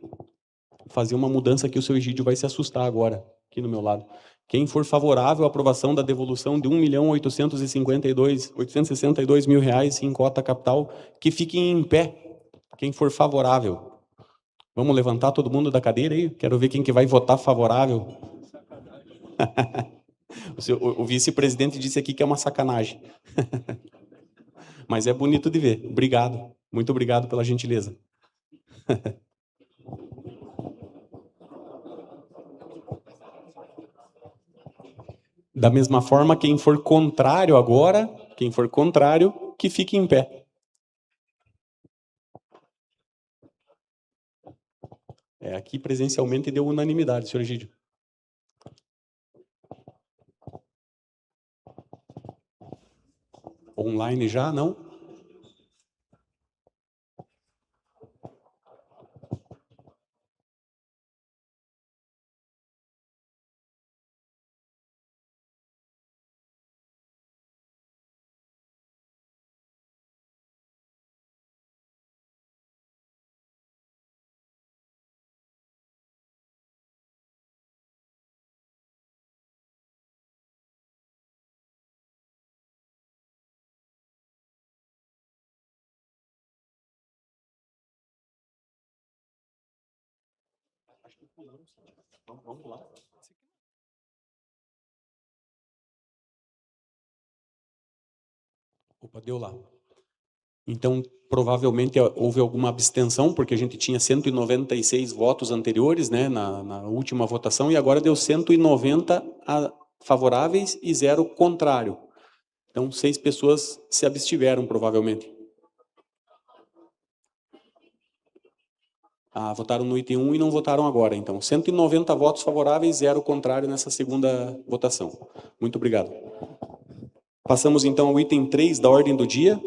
fazer uma mudança que o seu Egídio vai se assustar agora, aqui no meu lado. Quem for favorável à aprovação da devolução de R$ 1.862.000 em cota capital, que fiquem em pé. Quem for favorável. Vamos levantar todo mundo da cadeira aí? Quero ver quem que vai votar favorável O vice-presidente disse aqui que é uma sacanagem. Mas é bonito de ver. Obrigado. Muito obrigado pela gentileza. Da mesma forma, quem for contrário agora, que fique em pé. Aqui presencialmente deu unanimidade, senhor Egídio. Online já, não? Vamos lá. Opa, deu lá. Então, provavelmente houve alguma abstenção, porque a gente tinha 196 votos anteriores, né, na última votação, e agora deu 190 favoráveis e 0 contrário. Então, 6 pessoas se abstiveram, provavelmente. Votaram no item 1 e não votaram agora. Então, 190 votos favoráveis, 0 contrário nessa segunda votação. Muito obrigado. Passamos, então, ao item 3 da ordem do dia,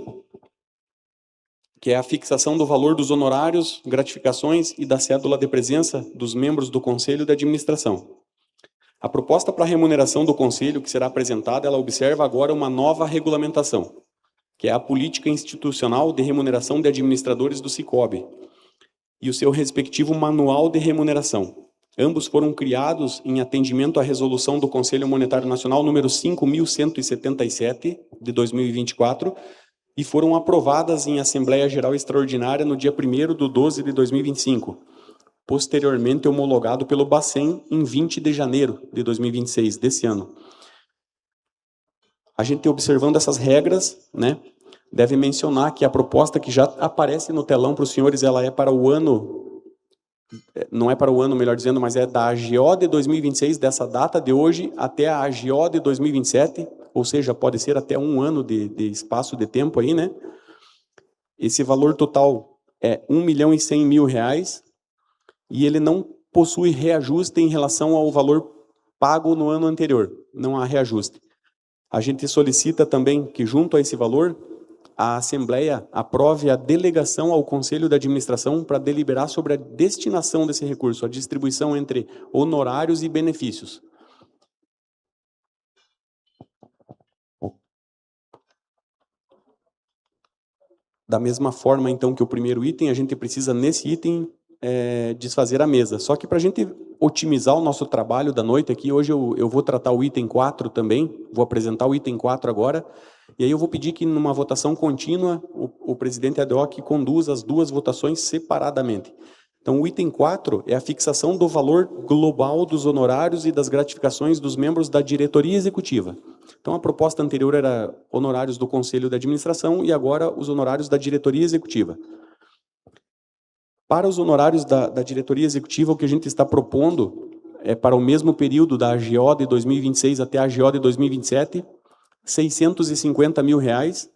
que é a fixação do valor dos honorários, gratificações e da cédula de presença dos membros do Conselho de Administração. A proposta para a remuneração do Conselho que será apresentada, ela observa agora uma nova regulamentação, que é a Política Institucional de Remuneração de Administradores do Sicob, e o seu respectivo Manual de Remuneração. Ambos foram criados em atendimento à resolução do Conselho Monetário Nacional número 5.177, de 2024, e foram aprovadas em Assembleia Geral Extraordinária no dia 1º/12/2025, posteriormente homologado pelo Bacen em 20 de janeiro de 2026, desse ano. A gente observando essas regras, né, deve mencionar que a proposta que já aparece no telão para os senhores, ela é para o ano, não é para o ano, melhor dizendo, mas é da AGO de 2026, dessa data de hoje, até a AGO de 2027, ou seja, pode ser até um ano de espaço de tempo aí, né? Esse valor total é R$1.100.000, e ele não possui reajuste em relação ao valor pago no ano anterior, não há reajuste. A gente solicita também que, junto a esse valor, a Assembleia aprove a delegação ao Conselho de Administração para deliberar sobre a destinação desse recurso, a distribuição entre honorários e benefícios. Da mesma forma, então, que o primeiro item, a gente precisa, nesse item, desfazer a mesa. Só que para a gente otimizar o nosso trabalho da noite aqui, hoje eu vou tratar o item 4 também, vou apresentar o item 4 agora, e aí eu vou pedir que numa votação contínua, o presidente ad hoc conduza as duas votações separadamente. Então, o item 4 é a fixação do valor global dos honorários e das gratificações dos membros da diretoria executiva. Então, a proposta anterior era honorários do Conselho de Administração e agora os honorários da diretoria executiva. Para os honorários da diretoria executiva, o que a gente está propondo é para o mesmo período da AGO de 2026 até a AGO de 2027, R$650.000,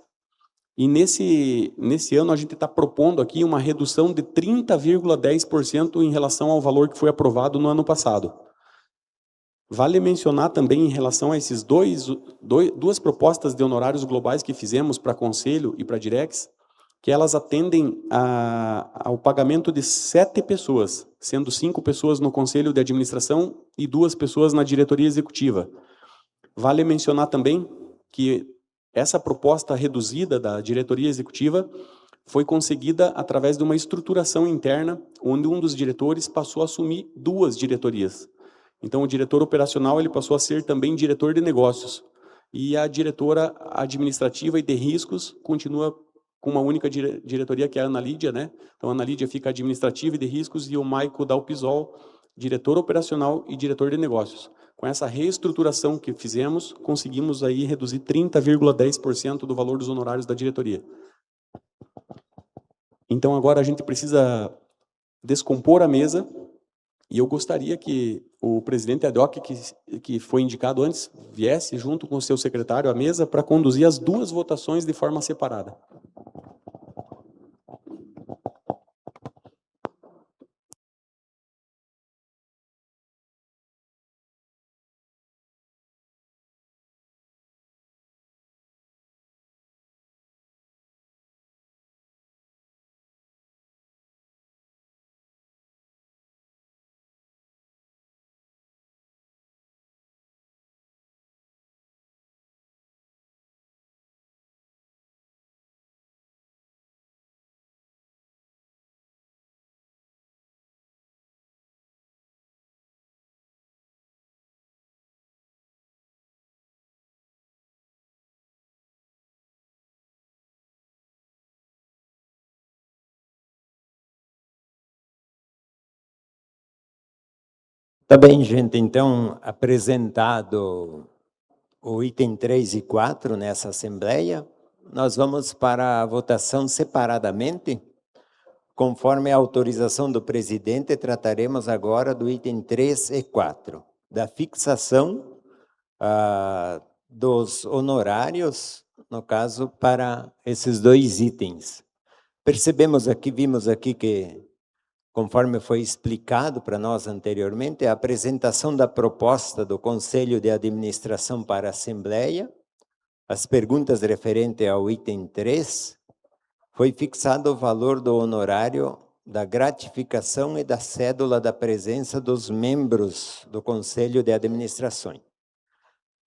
e nesse ano a gente está propondo aqui uma redução de 30,10% em relação ao valor que foi aprovado no ano passado. Vale mencionar também, em relação a esses duas propostas de honorários globais que fizemos para Conselho e para Direx, que elas atendem ao pagamento de 7 pessoas, sendo 5 pessoas no Conselho de Administração e 2 pessoas na diretoria executiva. Vale mencionar também que essa proposta reduzida da diretoria executiva foi conseguida através de uma estruturação interna, onde um dos diretores passou a assumir 2 diretorias. Então, o diretor operacional ele passou a ser também diretor de negócios. E a diretora administrativa e de riscos continua com uma única diretoria, que é a Ana Lídia, né? Então, a Ana Lídia fica administrativa e de riscos, e o Maico Dalpisol, diretor operacional e diretor de negócios. Com essa reestruturação que fizemos, conseguimos aí reduzir 30,10% do valor dos honorários da diretoria. Então agora a gente precisa descompor a mesa, e eu gostaria que o presidente ad hoc, que foi indicado antes, viesse junto com o seu secretário à mesa para conduzir as duas votações de forma separada. Tá bem, gente. Então, apresentado o item 3 e 4 nessa Assembleia, nós vamos para a votação separadamente. Conforme a autorização do presidente, trataremos agora do item 3 e 4, da fixação dos honorários, no caso, para esses dois itens. Percebemos aqui, vimos aqui que, conforme foi explicado para nós anteriormente, a apresentação da proposta do Conselho de Administração para a Assembleia, as perguntas referentes ao item 3, foi fixado o valor do honorário da gratificação e da cédula da presença dos membros do Conselho de Administração.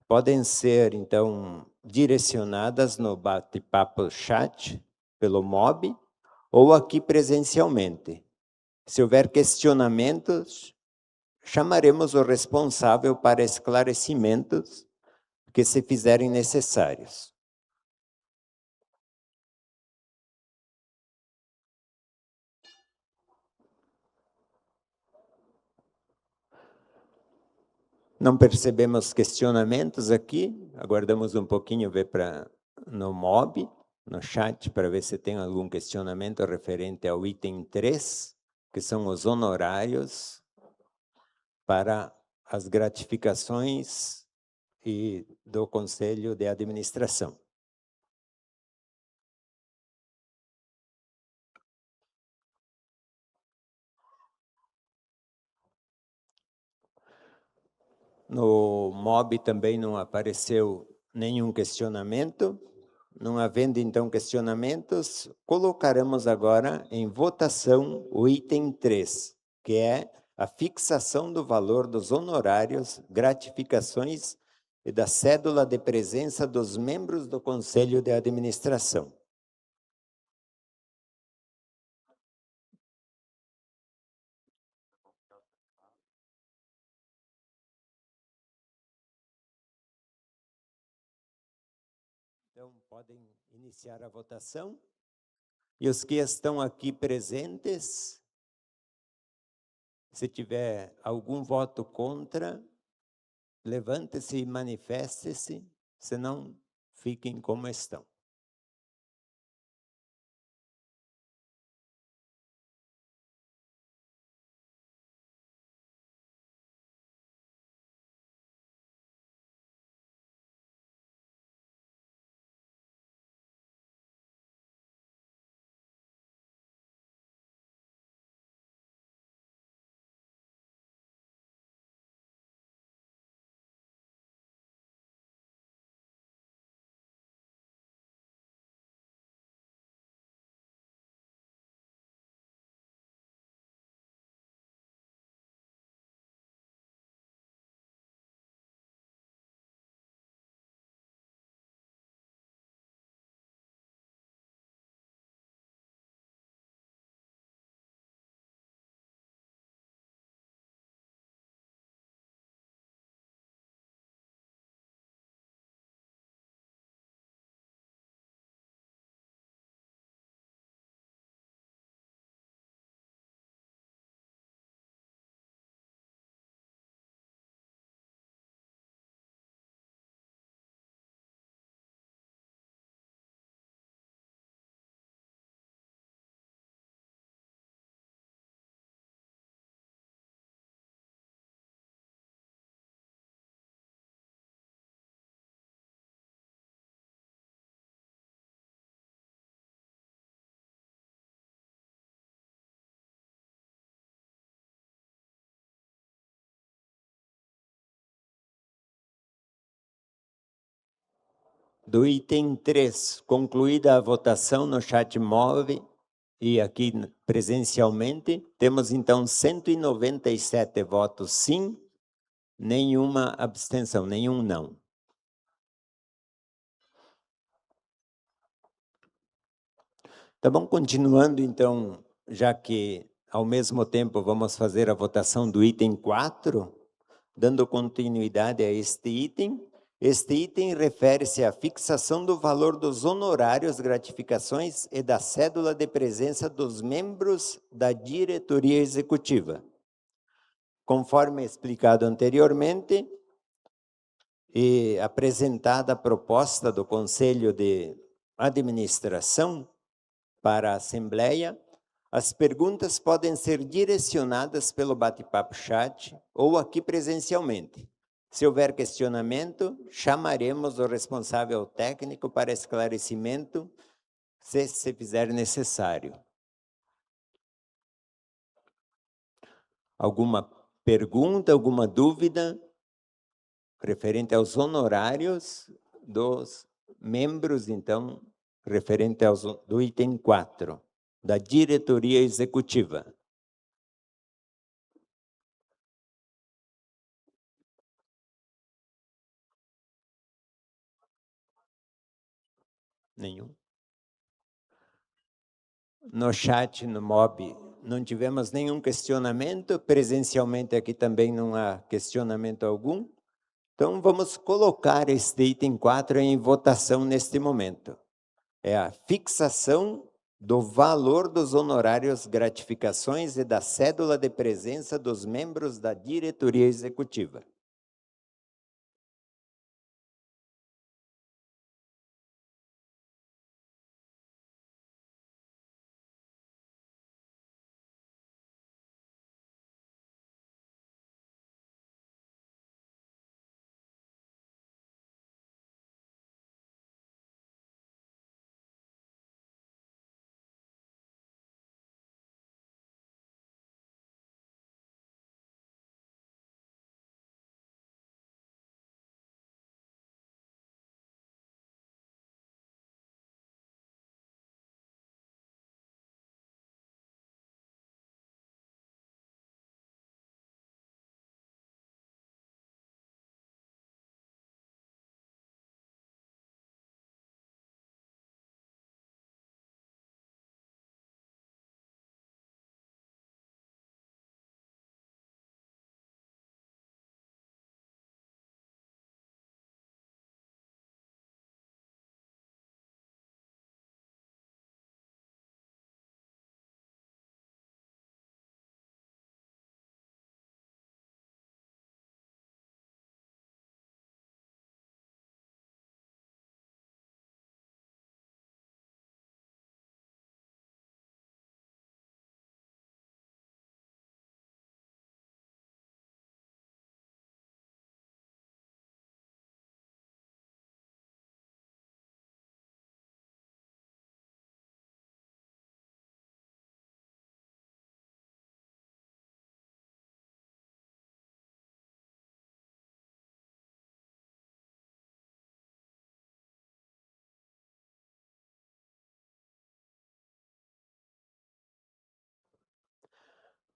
Podem ser, então, direcionadas no bate-papo chat, pelo MOB, ou aqui presencialmente. Se houver questionamentos, chamaremos o responsável para esclarecimentos que se fizerem necessários. Não percebemos questionamentos aqui, aguardamos um pouquinho ver no MOB, no chat, para ver se tem algum questionamento referente ao item 3, que são os honorários para as gratificações e do Conselho de Administração. No MOB também não apareceu nenhum questionamento. Não havendo, então, questionamentos, colocaremos agora em votação o item 3, que é a fixação do valor dos honorários, gratificações e da cédula de presença dos membros do Conselho de Administração. Então, podem iniciar a votação. E os que estão aqui presentes, se tiver algum voto contra, levante-se e manifeste-se, senão fiquem como estão. do item 3, concluída a votação no chat móvel e aqui presencialmente, temos então 197 votos sim, nenhuma abstenção, nenhum não. Tá bom, continuando então, já que ao mesmo tempo vamos fazer a votação do item 4, dando continuidade a este item. Este item refere-se à fixação do valor dos honorários, gratificações e da cédula de presença dos membros da diretoria executiva. Conforme explicado anteriormente, e apresentada a proposta do Conselho de Administração para a Assembleia, as perguntas podem ser direcionadas pelo bate-papo chat ou aqui presencialmente. Se houver questionamento, chamaremos o responsável técnico para esclarecimento, se fizer necessário. Alguma pergunta, alguma dúvida referente aos honorários dos membros, então, referente do item 4, da diretoria executiva? Nenhum. No chat, no MOB, não tivemos nenhum questionamento, presencialmente aqui também não há questionamento algum. Então, vamos colocar este item 4 em votação neste momento. É a fixação do valor dos honorários, gratificações e da cédula de presença dos membros da diretoria executiva.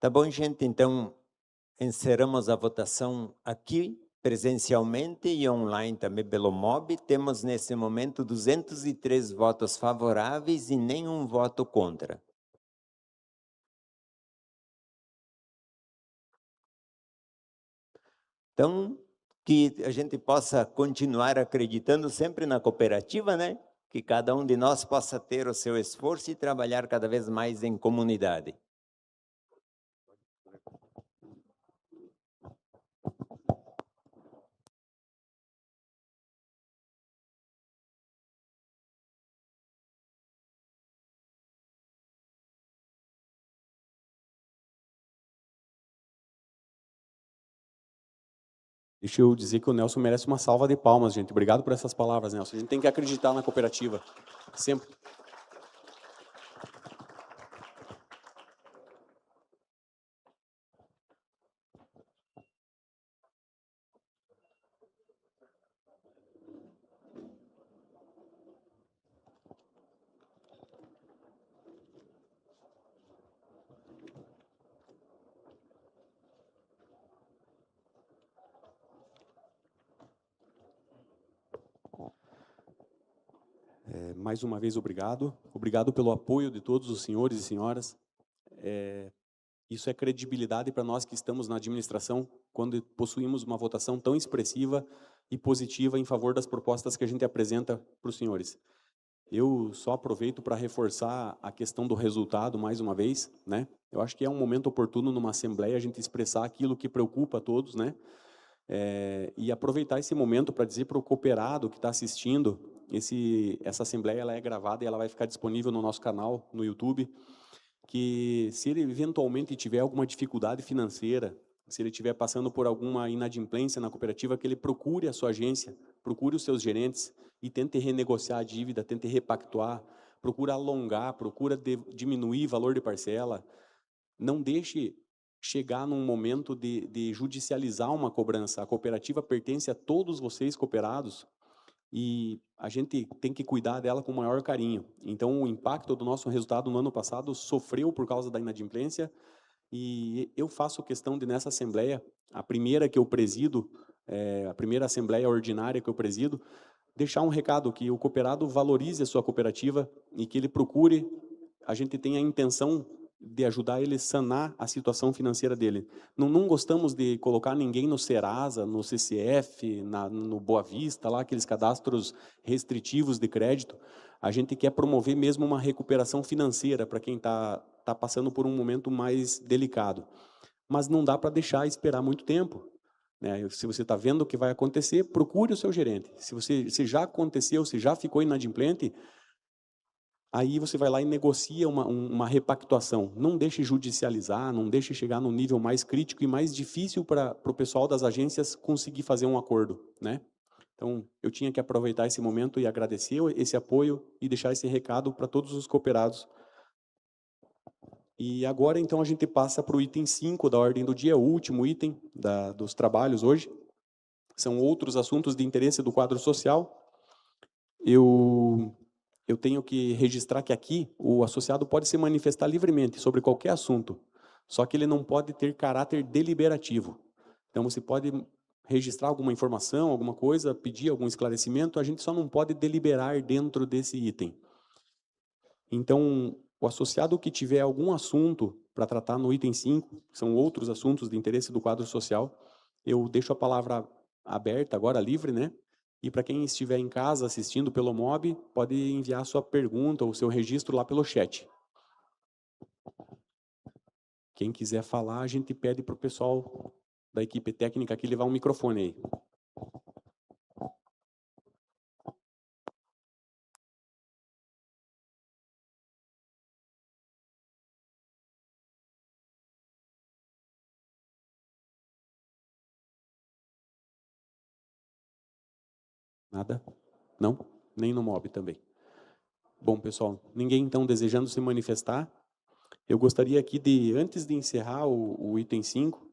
Tá bom, gente? Então, encerramos a votação aqui, presencialmente e online também pelo MOB. Temos, nesse momento, 203 votos favoráveis e nenhum voto contra. Então, que a gente possa continuar acreditando sempre na cooperativa, né? Que cada um de nós possa ter o seu esforço e trabalhar cada vez mais em comunidade. Deixa eu dizer que o Nelson merece uma salva de palmas, gente. Obrigado por essas palavras, Nelson. A gente tem que acreditar na cooperativa, sempre. Mais uma vez, obrigado. Obrigado pelo apoio de todos os senhores e senhoras. Isso é credibilidade para nós que estamos na administração, quando possuímos uma votação tão expressiva e positiva em favor das propostas que a gente apresenta para os senhores. Eu só aproveito para reforçar a questão do resultado mais uma vez, né? Eu acho que é um momento oportuno numa assembleia a gente expressar aquilo que preocupa a todos, né? E aproveitar esse momento para dizer para o cooperado que está assistindo, essa assembleia ela é gravada e ela vai ficar disponível no nosso canal, no YouTube, que se ele eventualmente tiver alguma dificuldade financeira, se ele estiver passando por alguma inadimplência na cooperativa, que ele procure a sua agência, procure os seus gerentes e tente renegociar a dívida, tente repactuar, procura alongar, procura diminuir o valor de parcela. Não deixe chegar num momento de judicializar uma cobrança. A cooperativa pertence a todos vocês cooperados e a gente tem que cuidar dela com o maior carinho. Então, o impacto do nosso resultado no ano passado sofreu por causa da inadimplência. E eu faço questão de, nessa assembleia, a primeira que eu presido, a primeira assembleia ordinária que eu presido, deixar um recado que o cooperado valorize a sua cooperativa e que ele procure, a gente tem a intenção de ajudar ele a sanar a situação financeira dele. Não gostamos de colocar ninguém no Serasa, no CCF, no Boa Vista, lá, aqueles cadastros restritivos de crédito. A gente quer promover mesmo uma recuperação financeira para quem está passando por um momento mais delicado. Mas não dá para deixar esperar muito tempo, né? Se você está vendo o que vai acontecer, procure o seu gerente. Se já aconteceu, se já ficou inadimplente, aí você vai lá e negocia uma repactuação. Não deixe judicializar, não deixe chegar num nível mais crítico e mais difícil para o pessoal das agências conseguir fazer um acordo, né? Então, eu tinha que aproveitar esse momento e agradecer esse apoio e deixar esse recado para todos os cooperados. E agora, então, a gente passa para o item 5 da ordem do dia, o último item dos trabalhos hoje. São outros assuntos de interesse do quadro social. Eu tenho que registrar que aqui o associado pode se manifestar livremente sobre qualquer assunto, só que ele não pode ter caráter deliberativo. Então, você pode registrar alguma informação, alguma coisa, pedir algum esclarecimento, a gente só não pode deliberar dentro desse item. Então, o associado que tiver algum assunto para tratar no item 5, que são outros assuntos de interesse do quadro social, eu deixo a palavra aberta, agora livre, né? E para quem estiver em casa assistindo pelo MOB, pode enviar sua pergunta ou seu registro lá pelo chat. Quem quiser falar, a gente pede para o pessoal da equipe técnica aqui levar um microfone aí. Nada? Não? Nem no MOB também. Bom, pessoal, ninguém então desejando se manifestar. Eu gostaria aqui de, antes de encerrar o item 5,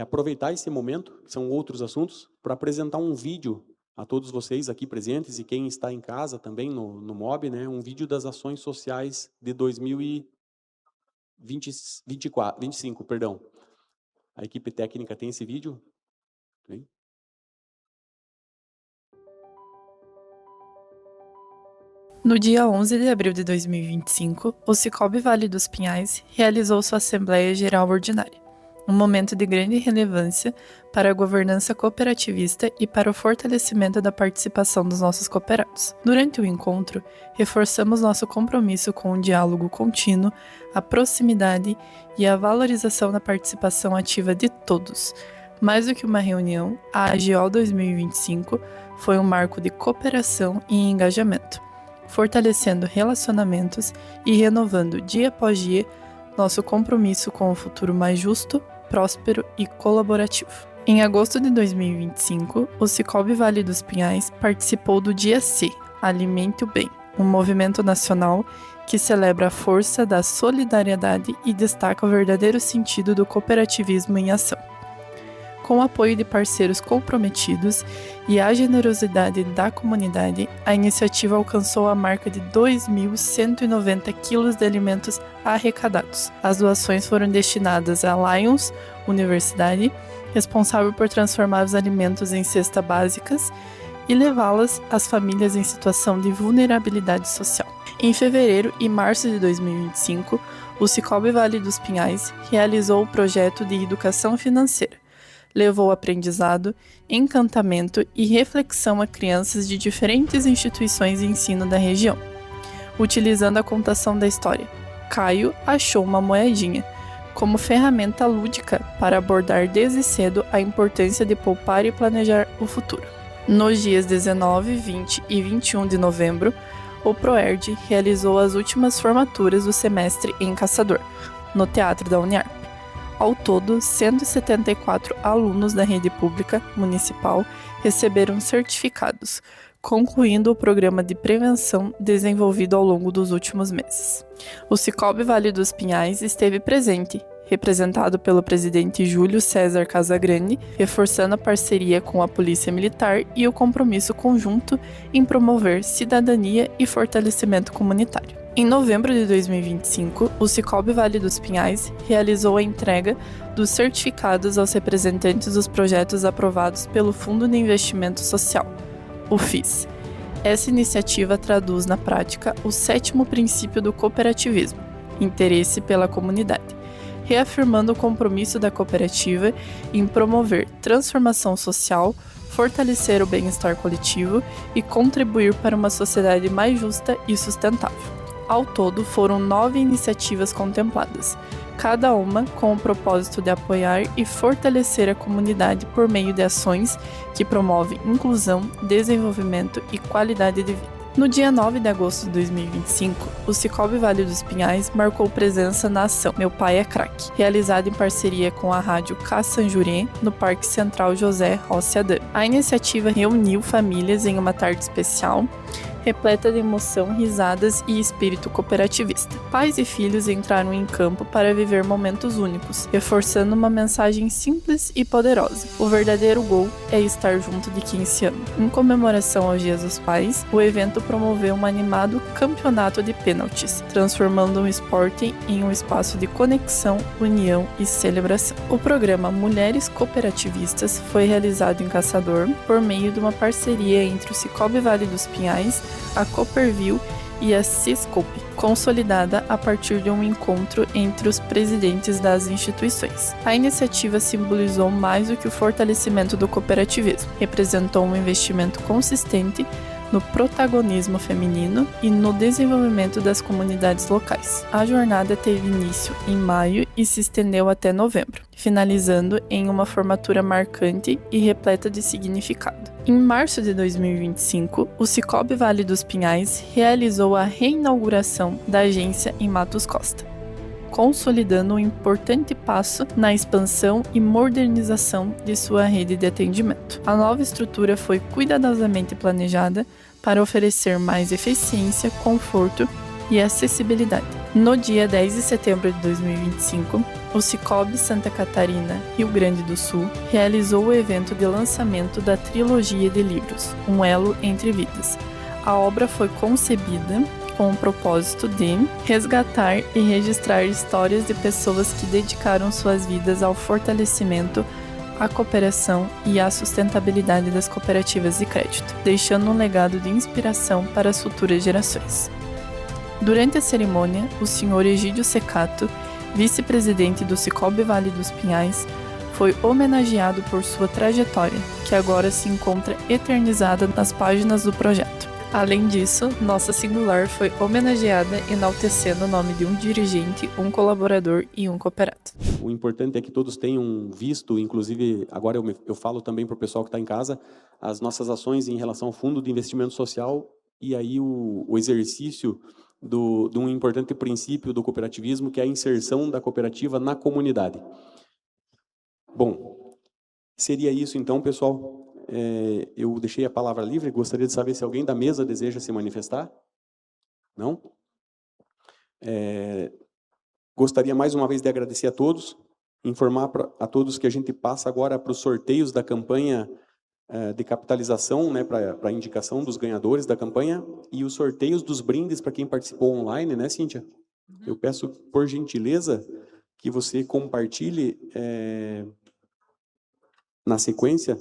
aproveitar esse momento, que são outros assuntos, para apresentar um vídeo a todos vocês aqui presentes e quem está em casa também no MOB, né, um vídeo das ações sociais de 2025, perdão. A equipe técnica tem esse vídeo? Tem? No dia 11 de abril de 2025, o Cicobi Vale dos Pinhais realizou sua Assembleia Geral Ordinária, um momento de grande relevância para a governança cooperativista e para o fortalecimento da participação dos nossos cooperados. Durante o encontro, reforçamos nosso compromisso com o diálogo contínuo, a proximidade e a valorização da participação ativa de todos. Mais do que uma reunião, a AGO 2025 foi um marco de cooperação e engajamento, fortalecendo relacionamentos e renovando dia após dia nosso compromisso com o futuro mais justo, próspero e colaborativo. Em agosto de 2025, o Cicobi Vale dos Pinhais participou do Dia C, Alimente o Bem, um movimento nacional que celebra a força da solidariedade e destaca o verdadeiro sentido do cooperativismo em ação. Com o apoio de parceiros comprometidos e a generosidade da comunidade, a iniciativa alcançou a marca de 2.190 quilos de alimentos arrecadados. As doações foram destinadas à Lions Universidade, responsável por transformar os alimentos em cestas básicas, e levá-las às famílias em situação de vulnerabilidade social. Em fevereiro e março de 2025, o Cicobi Vale dos Pinhais realizou o projeto de educação financeira. Levou aprendizado, encantamento e reflexão a crianças de diferentes instituições de ensino da região. Utilizando a contação da história, Caio achou uma moedinha, como ferramenta lúdica para abordar desde cedo a importância de poupar e planejar o futuro. Nos dias 19, 20 e 21 de novembro, o ProERD realizou as últimas formaturas do semestre em Caçador, no Teatro da Uniarp. Ao todo, 174 alunos da rede pública municipal receberam certificados, concluindo o programa de prevenção desenvolvido ao longo dos últimos meses. O Cicobi Vale dos Pinhais esteve presente, representado pelo presidente Júlio César Casagrande, reforçando a parceria com a Polícia Militar e o compromisso conjunto em promover cidadania e fortalecimento comunitário. Em novembro de 2025, o Cicobi Vale dos Pinhais realizou a entrega dos certificados aos representantes dos projetos aprovados pelo Fundo de Investimento Social, o FIS. Essa iniciativa traduz na prática o 7º princípio do cooperativismo, interesse pela comunidade, reafirmando o compromisso da cooperativa em promover transformação social, fortalecer o bem-estar coletivo e contribuir para uma sociedade mais justa e sustentável. Ao todo, foram 9 iniciativas contempladas, cada uma com o propósito de apoiar e fortalecer a comunidade por meio de ações que promovem inclusão, desenvolvimento e qualidade de vida. No dia 9 de agosto de 2025, o Cicobi Vale dos Pinhais marcou presença na ação Meu Pai é Craque, realizada em parceria com a rádio Cassanjurê, no Parque Central José Rossi Adame. A iniciativa reuniu famílias em uma tarde especial, repleta de emoção, risadas e espírito cooperativista. Pais e filhos entraram em campo para viver momentos únicos, reforçando uma mensagem simples e poderosa. O verdadeiro gol é estar junto de quem se ama. Em comemoração aos Dias dos Pais, o evento promoveu um animado campeonato de pênaltis, transformando o esporte em um espaço de conexão, união e celebração. O programa Mulheres Cooperativistas foi realizado em Caçador por meio de uma parceria entre o Cicobi Vale dos Pinhais, a Cooperville e a Ciscope, consolidada a partir de um encontro entre os presidentes das instituições. A iniciativa simbolizou mais do que o fortalecimento do cooperativismo, representou um investimento consistente no protagonismo feminino e no desenvolvimento das comunidades locais. A jornada teve início em maio e se estendeu até novembro, finalizando em uma formatura marcante e repleta de significado. Em março de 2025, o Cicobi Vale dos Pinhais realizou a reinauguração da agência em Matos Costa, consolidando um importante passo na expansão e modernização de sua rede de atendimento. A nova estrutura foi cuidadosamente planejada para oferecer mais eficiência, conforto e acessibilidade. No dia 10 de setembro de 2025, o Cicobi Santa Catarina, Rio Grande do Sul, realizou o evento de lançamento da trilogia de livros, Um Elo Entre Vidas. A obra foi concebida com o propósito de resgatar e registrar histórias de pessoas que dedicaram suas vidas ao fortalecimento, à cooperação e à sustentabilidade das cooperativas de crédito, deixando um legado de inspiração para as futuras gerações. Durante a cerimônia, o Sr. Egídio Secato, vice-presidente do Cicobi Vale dos Pinhais, foi homenageado por sua trajetória, que agora se encontra eternizada nas páginas do projeto. Além disso, Nossa Singular foi homenageada enaltecendo o nome de um dirigente, um colaborador e um cooperado. O importante é que todos tenham visto, inclusive agora eu falo também para o pessoal que está em casa, as nossas ações em relação ao Fundo de Investimento Social e aí o exercício de um importante princípio do cooperativismo, que é a inserção da cooperativa na comunidade. Bom, seria isso então, pessoal. Eu deixei a palavra livre, gostaria de saber se alguém da mesa deseja se manifestar. Não? Gostaria mais uma vez de agradecer a todos, informar a todos que a gente passa agora para os sorteios da campanha de capitalização, né, para a indicação dos ganhadores da campanha e os sorteios dos brindes para quem participou online, né, Cíntia? Eu peço, por gentileza, que você compartilhe na sequência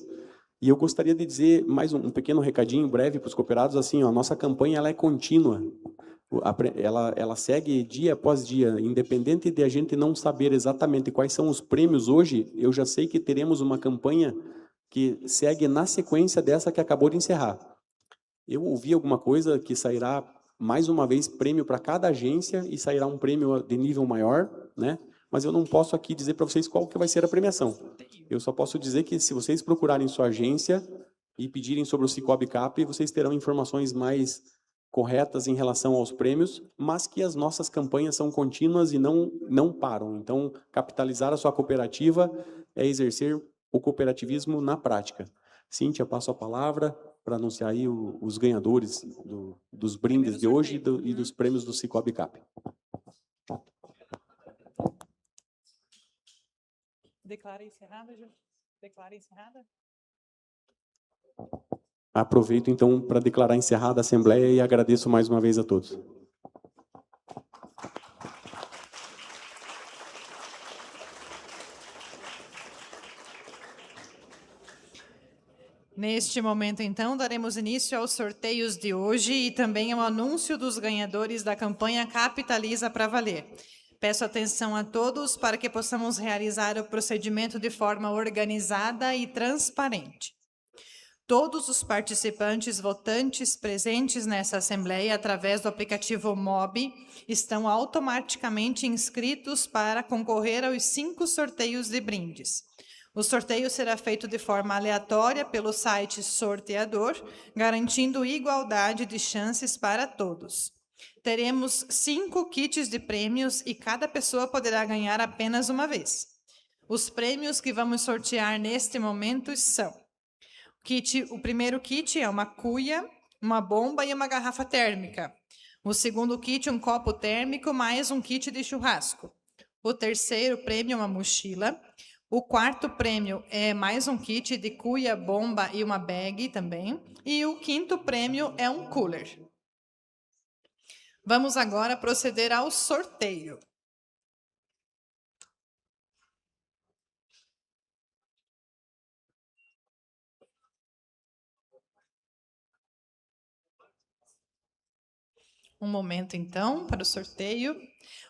E eu gostaria de dizer mais um pequeno recadinho breve para os cooperados, assim, ó, a nossa campanha ela é contínua. Ela segue dia após dia, independente de a gente não saber exatamente quais são os prêmios hoje, eu já sei que teremos uma campanha que segue na sequência dessa que acabou de encerrar. Eu ouvi alguma coisa que sairá mais uma vez prêmio para cada agência e sairá um prêmio de nível maior, né? Mas eu não posso aqui dizer para vocês qual que vai ser a premiação. Eu só posso dizer que se vocês procurarem sua agência e pedirem sobre o Cicobi Cap, vocês terão informações mais corretas em relação aos prêmios, mas que as nossas campanhas são contínuas e não param. Então, capitalizar a sua cooperativa é exercer o cooperativismo na prática. Cíntia, passo a palavra para anunciar aí os ganhadores dos brindes de hoje e dos prêmios do Cicobi Cap. Declara encerrada, Ju? Declara encerrada? Aproveito, então, para declarar encerrada a Assembleia e agradeço mais uma vez a todos. Neste momento, então, daremos início aos sorteios de hoje e também ao anúncio dos ganhadores da campanha Capitaliza para Valer. Peço atenção a todos para que possamos realizar o procedimento de forma organizada e transparente. Todos os participantes votantes presentes nessa Assembleia, através do aplicativo MOB, estão automaticamente inscritos para concorrer aos 5 sorteios de brindes. O sorteio será feito de forma aleatória pelo site Sorteador, garantindo igualdade de chances para todos. Teremos 5 kits de prêmios e cada pessoa poderá ganhar apenas uma vez. Os prêmios que vamos sortear neste momento são: o primeiro kit é uma cuia, uma bomba e uma garrafa térmica. O segundo kit, um copo térmico mais um kit de churrasco. O terceiro prêmio é uma mochila. O quarto prêmio é mais um kit de cuia, bomba e uma bag também. E o quinto prêmio é um cooler. Vamos agora proceder ao sorteio. Um momento, então, para o sorteio.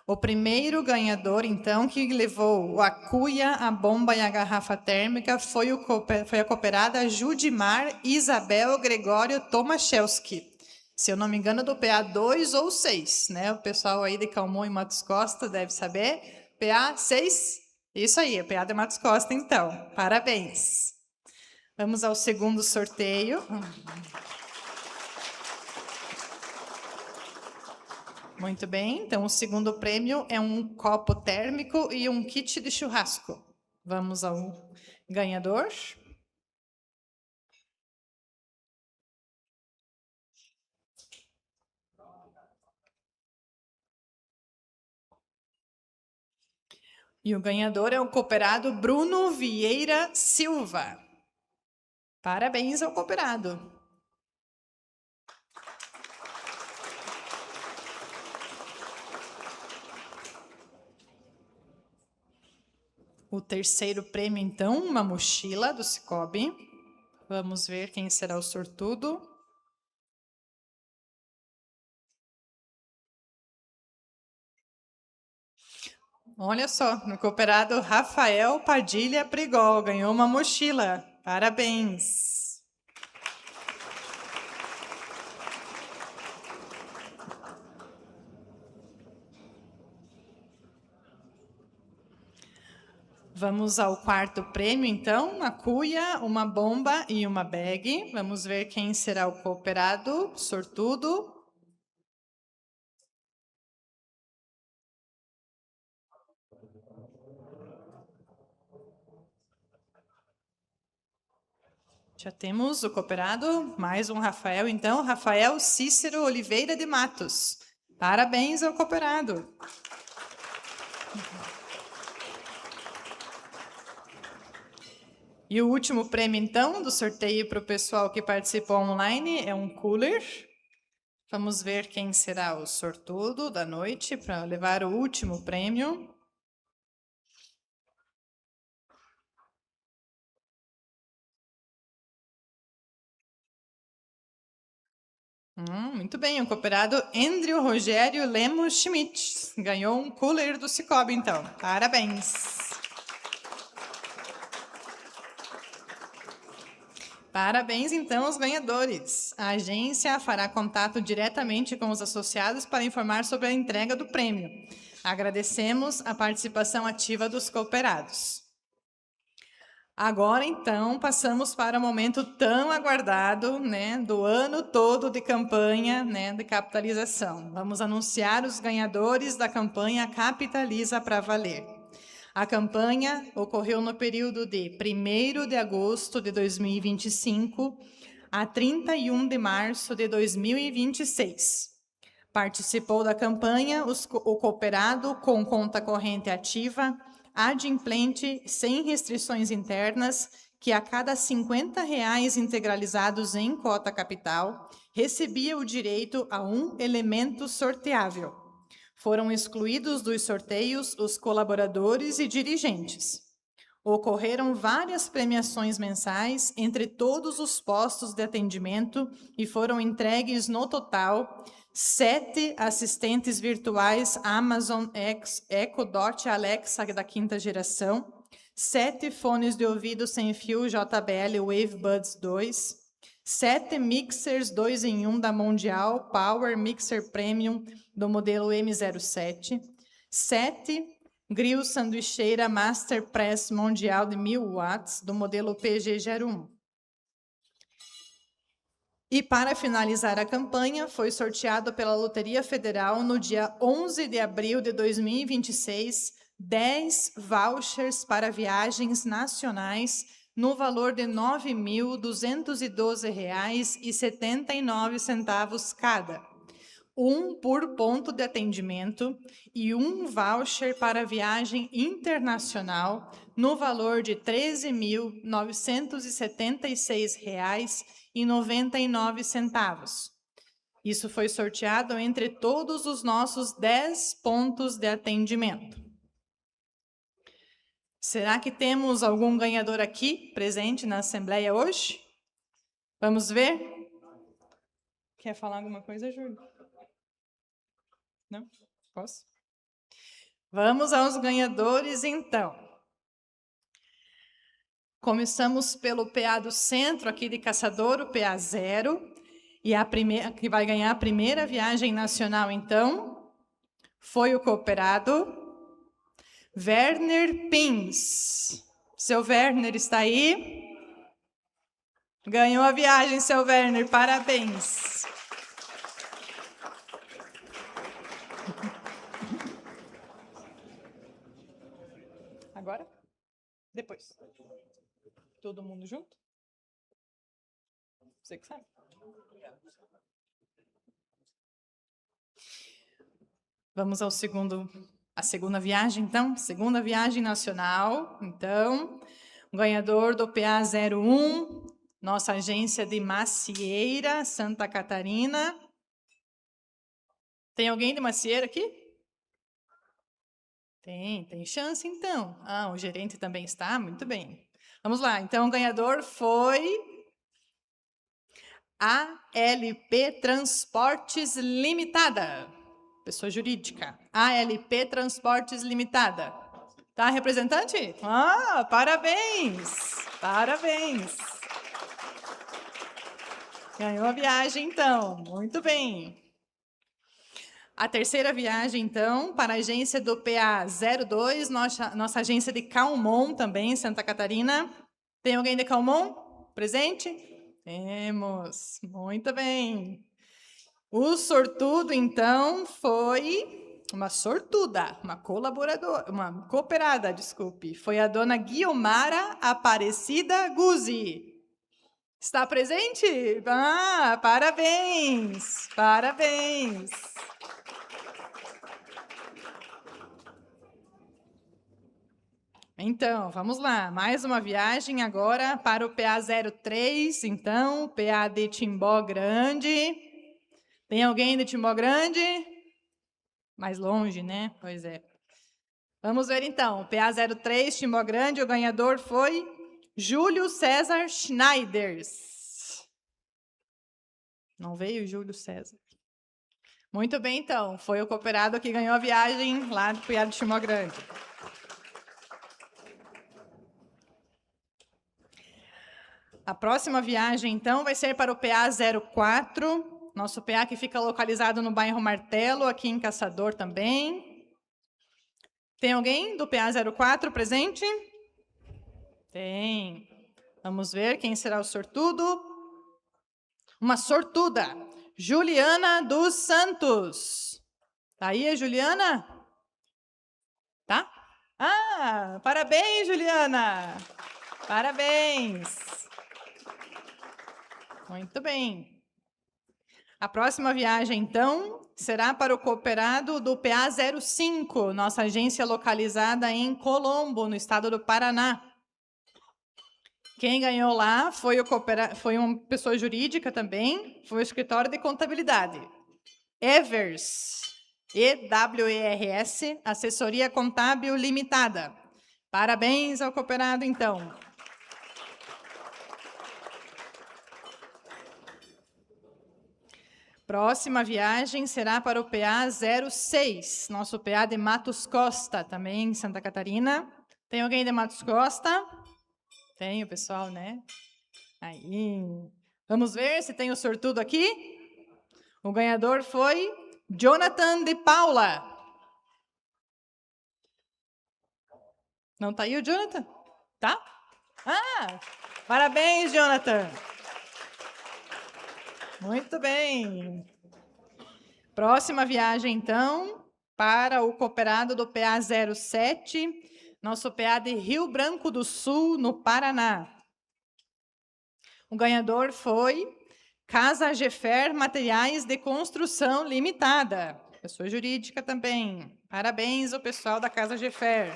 O primeiro ganhador, então, que levou a cuia, a bomba e a garrafa térmica foi a cooperada Judimar Isabel Gregório Tomaszewski. Se eu não me engano, do PA 2 ou 6, né? O pessoal aí de Calmon e Matos Costa deve saber. PA 6? Isso aí, PA de Matos Costa, então. Parabéns. Vamos ao segundo sorteio. Muito bem, então o segundo prêmio é um copo térmico e um kit de churrasco. Vamos ao ganhador. E o ganhador é o cooperado Bruno Vieira Silva. Parabéns ao cooperado. O terceiro prêmio, então, uma mochila do Cicobi. Vamos ver quem será o sortudo. Olha só, o cooperado Rafael Padilha Prigol ganhou uma mochila. Parabéns! Vamos ao quarto prêmio, então, uma cuia, uma bomba e uma bag. Vamos ver quem será o cooperado sortudo. Já temos o cooperado, mais um Rafael, então, Rafael Cícero Oliveira de Matos. Parabéns ao cooperado. E o último prêmio, então, do sorteio para o pessoal que participou online é um cooler. Vamos ver quem será o sortudo da noite para levar o último prêmio. Muito bem, o cooperado Andrew Rogério Lemos Schmidt ganhou um cooler do Cicobi, então. Parabéns. Parabéns, então, aos ganhadores. A agência fará contato diretamente com os associados para informar sobre a entrega do prêmio. Agradecemos a participação ativa dos cooperados. Agora, então, passamos para o momento tão aguardado, né, do ano todo de campanha, né, de capitalização. Vamos anunciar os ganhadores da campanha Capitaliza para Valer. A campanha ocorreu no período de 1º de agosto de 2025 a 31 de março de 2026. Participou da campanha o cooperado com conta corrente ativa, adimplente, sem restrições internas, que a cada R$ 50 integralizados em cota capital, recebia o direito a um elemento sorteável. Foram excluídos dos sorteios os colaboradores e dirigentes. Ocorreram várias premiações mensais entre todos os postos de atendimento e foram entregues no total 7 assistentes virtuais Amazon Echo Dot Alexa da 5ª geração, 7 fones de ouvido sem fio JBL Wave Buds 2, 7 mixers 2 em 1 da Mondial Power Mixer Premium do modelo M07, 7 grill sanduicheira Master Press Mondial de 1000 watts do modelo PG01. E para finalizar a campanha, foi sorteado pela Loteria Federal no dia 11 de abril de 2026, 10 vouchers para viagens nacionais no valor de R$ 9.212,79 cada. Um por ponto de atendimento e um voucher para viagem internacional no valor de R$ 13.976,99. Isso foi sorteado entre todos os nossos 10 pontos de atendimento. Será que temos algum ganhador aqui presente na Assembleia hoje? Vamos ver? Quer falar alguma coisa, Júlio? Não? Posso? Vamos aos ganhadores, então. Começamos pelo PA do Centro, aqui de Caçador, o PA 0. E a primeira, que vai ganhar a primeira viagem nacional, então, foi o cooperado Werner Pins. Seu Werner está aí? Ganhou a viagem, seu Werner, parabéns. Agora? Depois. Todo mundo junto? Você que sabe. Vamos a segunda viagem, então. Segunda viagem nacional. Então, o ganhador do PA 01, nossa agência de Macieira, Santa Catarina. Tem alguém de Macieira aqui? Tem chance, então. O gerente também está, muito bem. Vamos lá, então o ganhador foi ALP Transportes Limitada, pessoa jurídica. ALP Transportes Limitada. Tá, representante? Parabéns! Parabéns! Ganhou a viagem, então. Muito bem. A terceira viagem, então, para a agência do PA 02, nossa agência de Calmon também, Santa Catarina. Tem alguém de Calmon presente? Temos. Muito bem. O sortudo, então, foi uma sortuda, uma cooperada, desculpe. Foi a dona Guiomara Aparecida Guzzi. Está presente? Parabéns! Parabéns! Então, vamos lá. Mais uma viagem agora para o PA 03, então, PA de Timbó Grande. Tem alguém de Timbó Grande? Mais longe, né? Pois é. Vamos ver, então. PA 03, Timbó Grande, o ganhador foi Júlio César Schneiders. Não veio o Júlio César. Muito bem, então. Foi o cooperado que ganhou a viagem lá do Piar de Chimó Grande. A próxima viagem, então, vai ser para o PA 04, nosso PA que fica localizado no bairro Martelo, aqui em Caçador também. Tem alguém do PA 04 presente? Tem. Vamos ver quem será o sortudo. Uma sortuda, Juliana dos Santos. Tá aí a Juliana? Tá? Ah, parabéns, Juliana! Parabéns! Muito bem. A próxima viagem, então, será para o cooperado do PA 05, nossa agência localizada em Colombo, no estado do Paraná. Quem ganhou lá foi uma pessoa jurídica também, foi o escritório de contabilidade. Evers, EWERS, Assessoria Contábil Limitada. Parabéns ao cooperado, então. Próxima viagem será para o PA 06, nosso PA de Matos Costa, também em Santa Catarina. Tem alguém de Matos Costa? Tem o pessoal, né? Aí. Vamos ver se tem o sortudo aqui. O ganhador foi Jonathan de Paula. Não tá aí o Jonathan? Tá? Ah, parabéns, Jonathan. Muito bem. Próxima viagem, então, para o cooperado do PA 07, nosso PA de Rio Branco do Sul, no Paraná. O ganhador foi Casa Gefer Materiais de Construção Limitada, pessoa jurídica também. Parabéns ao pessoal da Casa Gefer.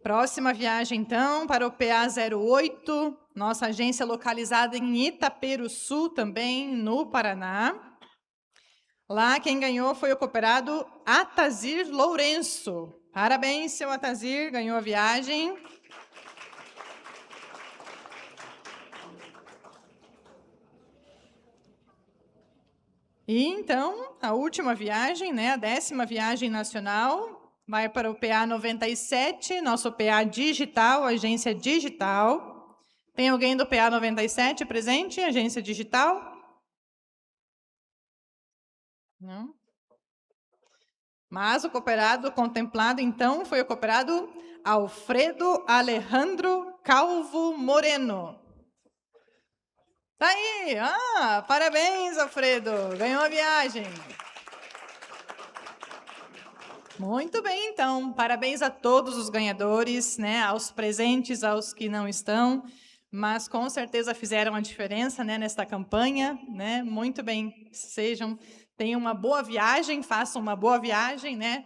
Próxima viagem, então, para o PA 08, nossa agência localizada em Itaperuçu, também, no Paraná. Lá, quem ganhou foi o cooperado Atazir Lourenço. Parabéns, seu Atazir, ganhou a viagem. E, então, a última viagem, né, a 10ª viagem nacional, vai para o PA 97, nosso PA digital, agência digital. Tem alguém do PA 97 presente, agência digital? Não? Mas o cooperado contemplado, então, foi o cooperado Alfredo Alejandro Calvo Moreno. Tá aí! Ah, parabéns, Alfredo! Ganhou a viagem! Muito bem, então. Parabéns a todos os ganhadores, né? Aos presentes, aos que não estão, mas com certeza fizeram a diferença, né, nesta campanha, né? Muito bem. Tenham uma boa viagem, façam uma boa viagem, né?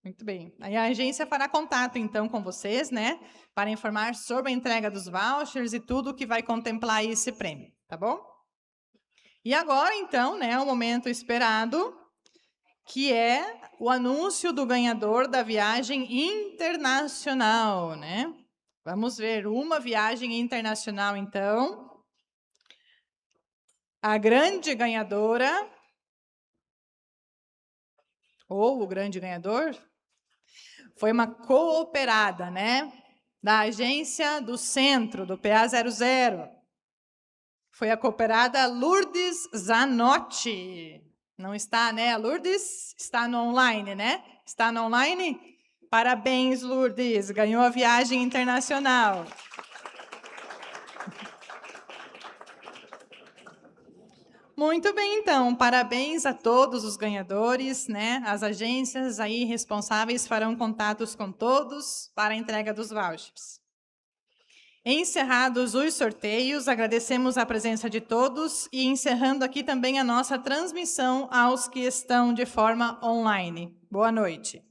Muito bem. Aí a agência fará contato, então, com vocês, né? Para informar sobre a entrega dos vouchers e tudo que vai contemplar esse prêmio, tá bom? E agora, então, né, o momento esperado, que é o anúncio do ganhador da viagem internacional, né? Vamos ver uma viagem internacional, então. A grande ganhadora, ou o grande ganhador, foi uma cooperada, né? Da agência do centro, do PA 00. Foi a cooperada Lourdes Zanotti. Não está, né, Lourdes? Está no online, né? Está no online? Parabéns, Lourdes, ganhou a viagem internacional. Muito bem, então, parabéns a todos os ganhadores, né? As agências aí responsáveis farão contatos com todos para a entrega dos vouchers. Encerrados os sorteios, agradecemos a presença de todos e encerrando aqui também a nossa transmissão aos que estão de forma online. Boa noite.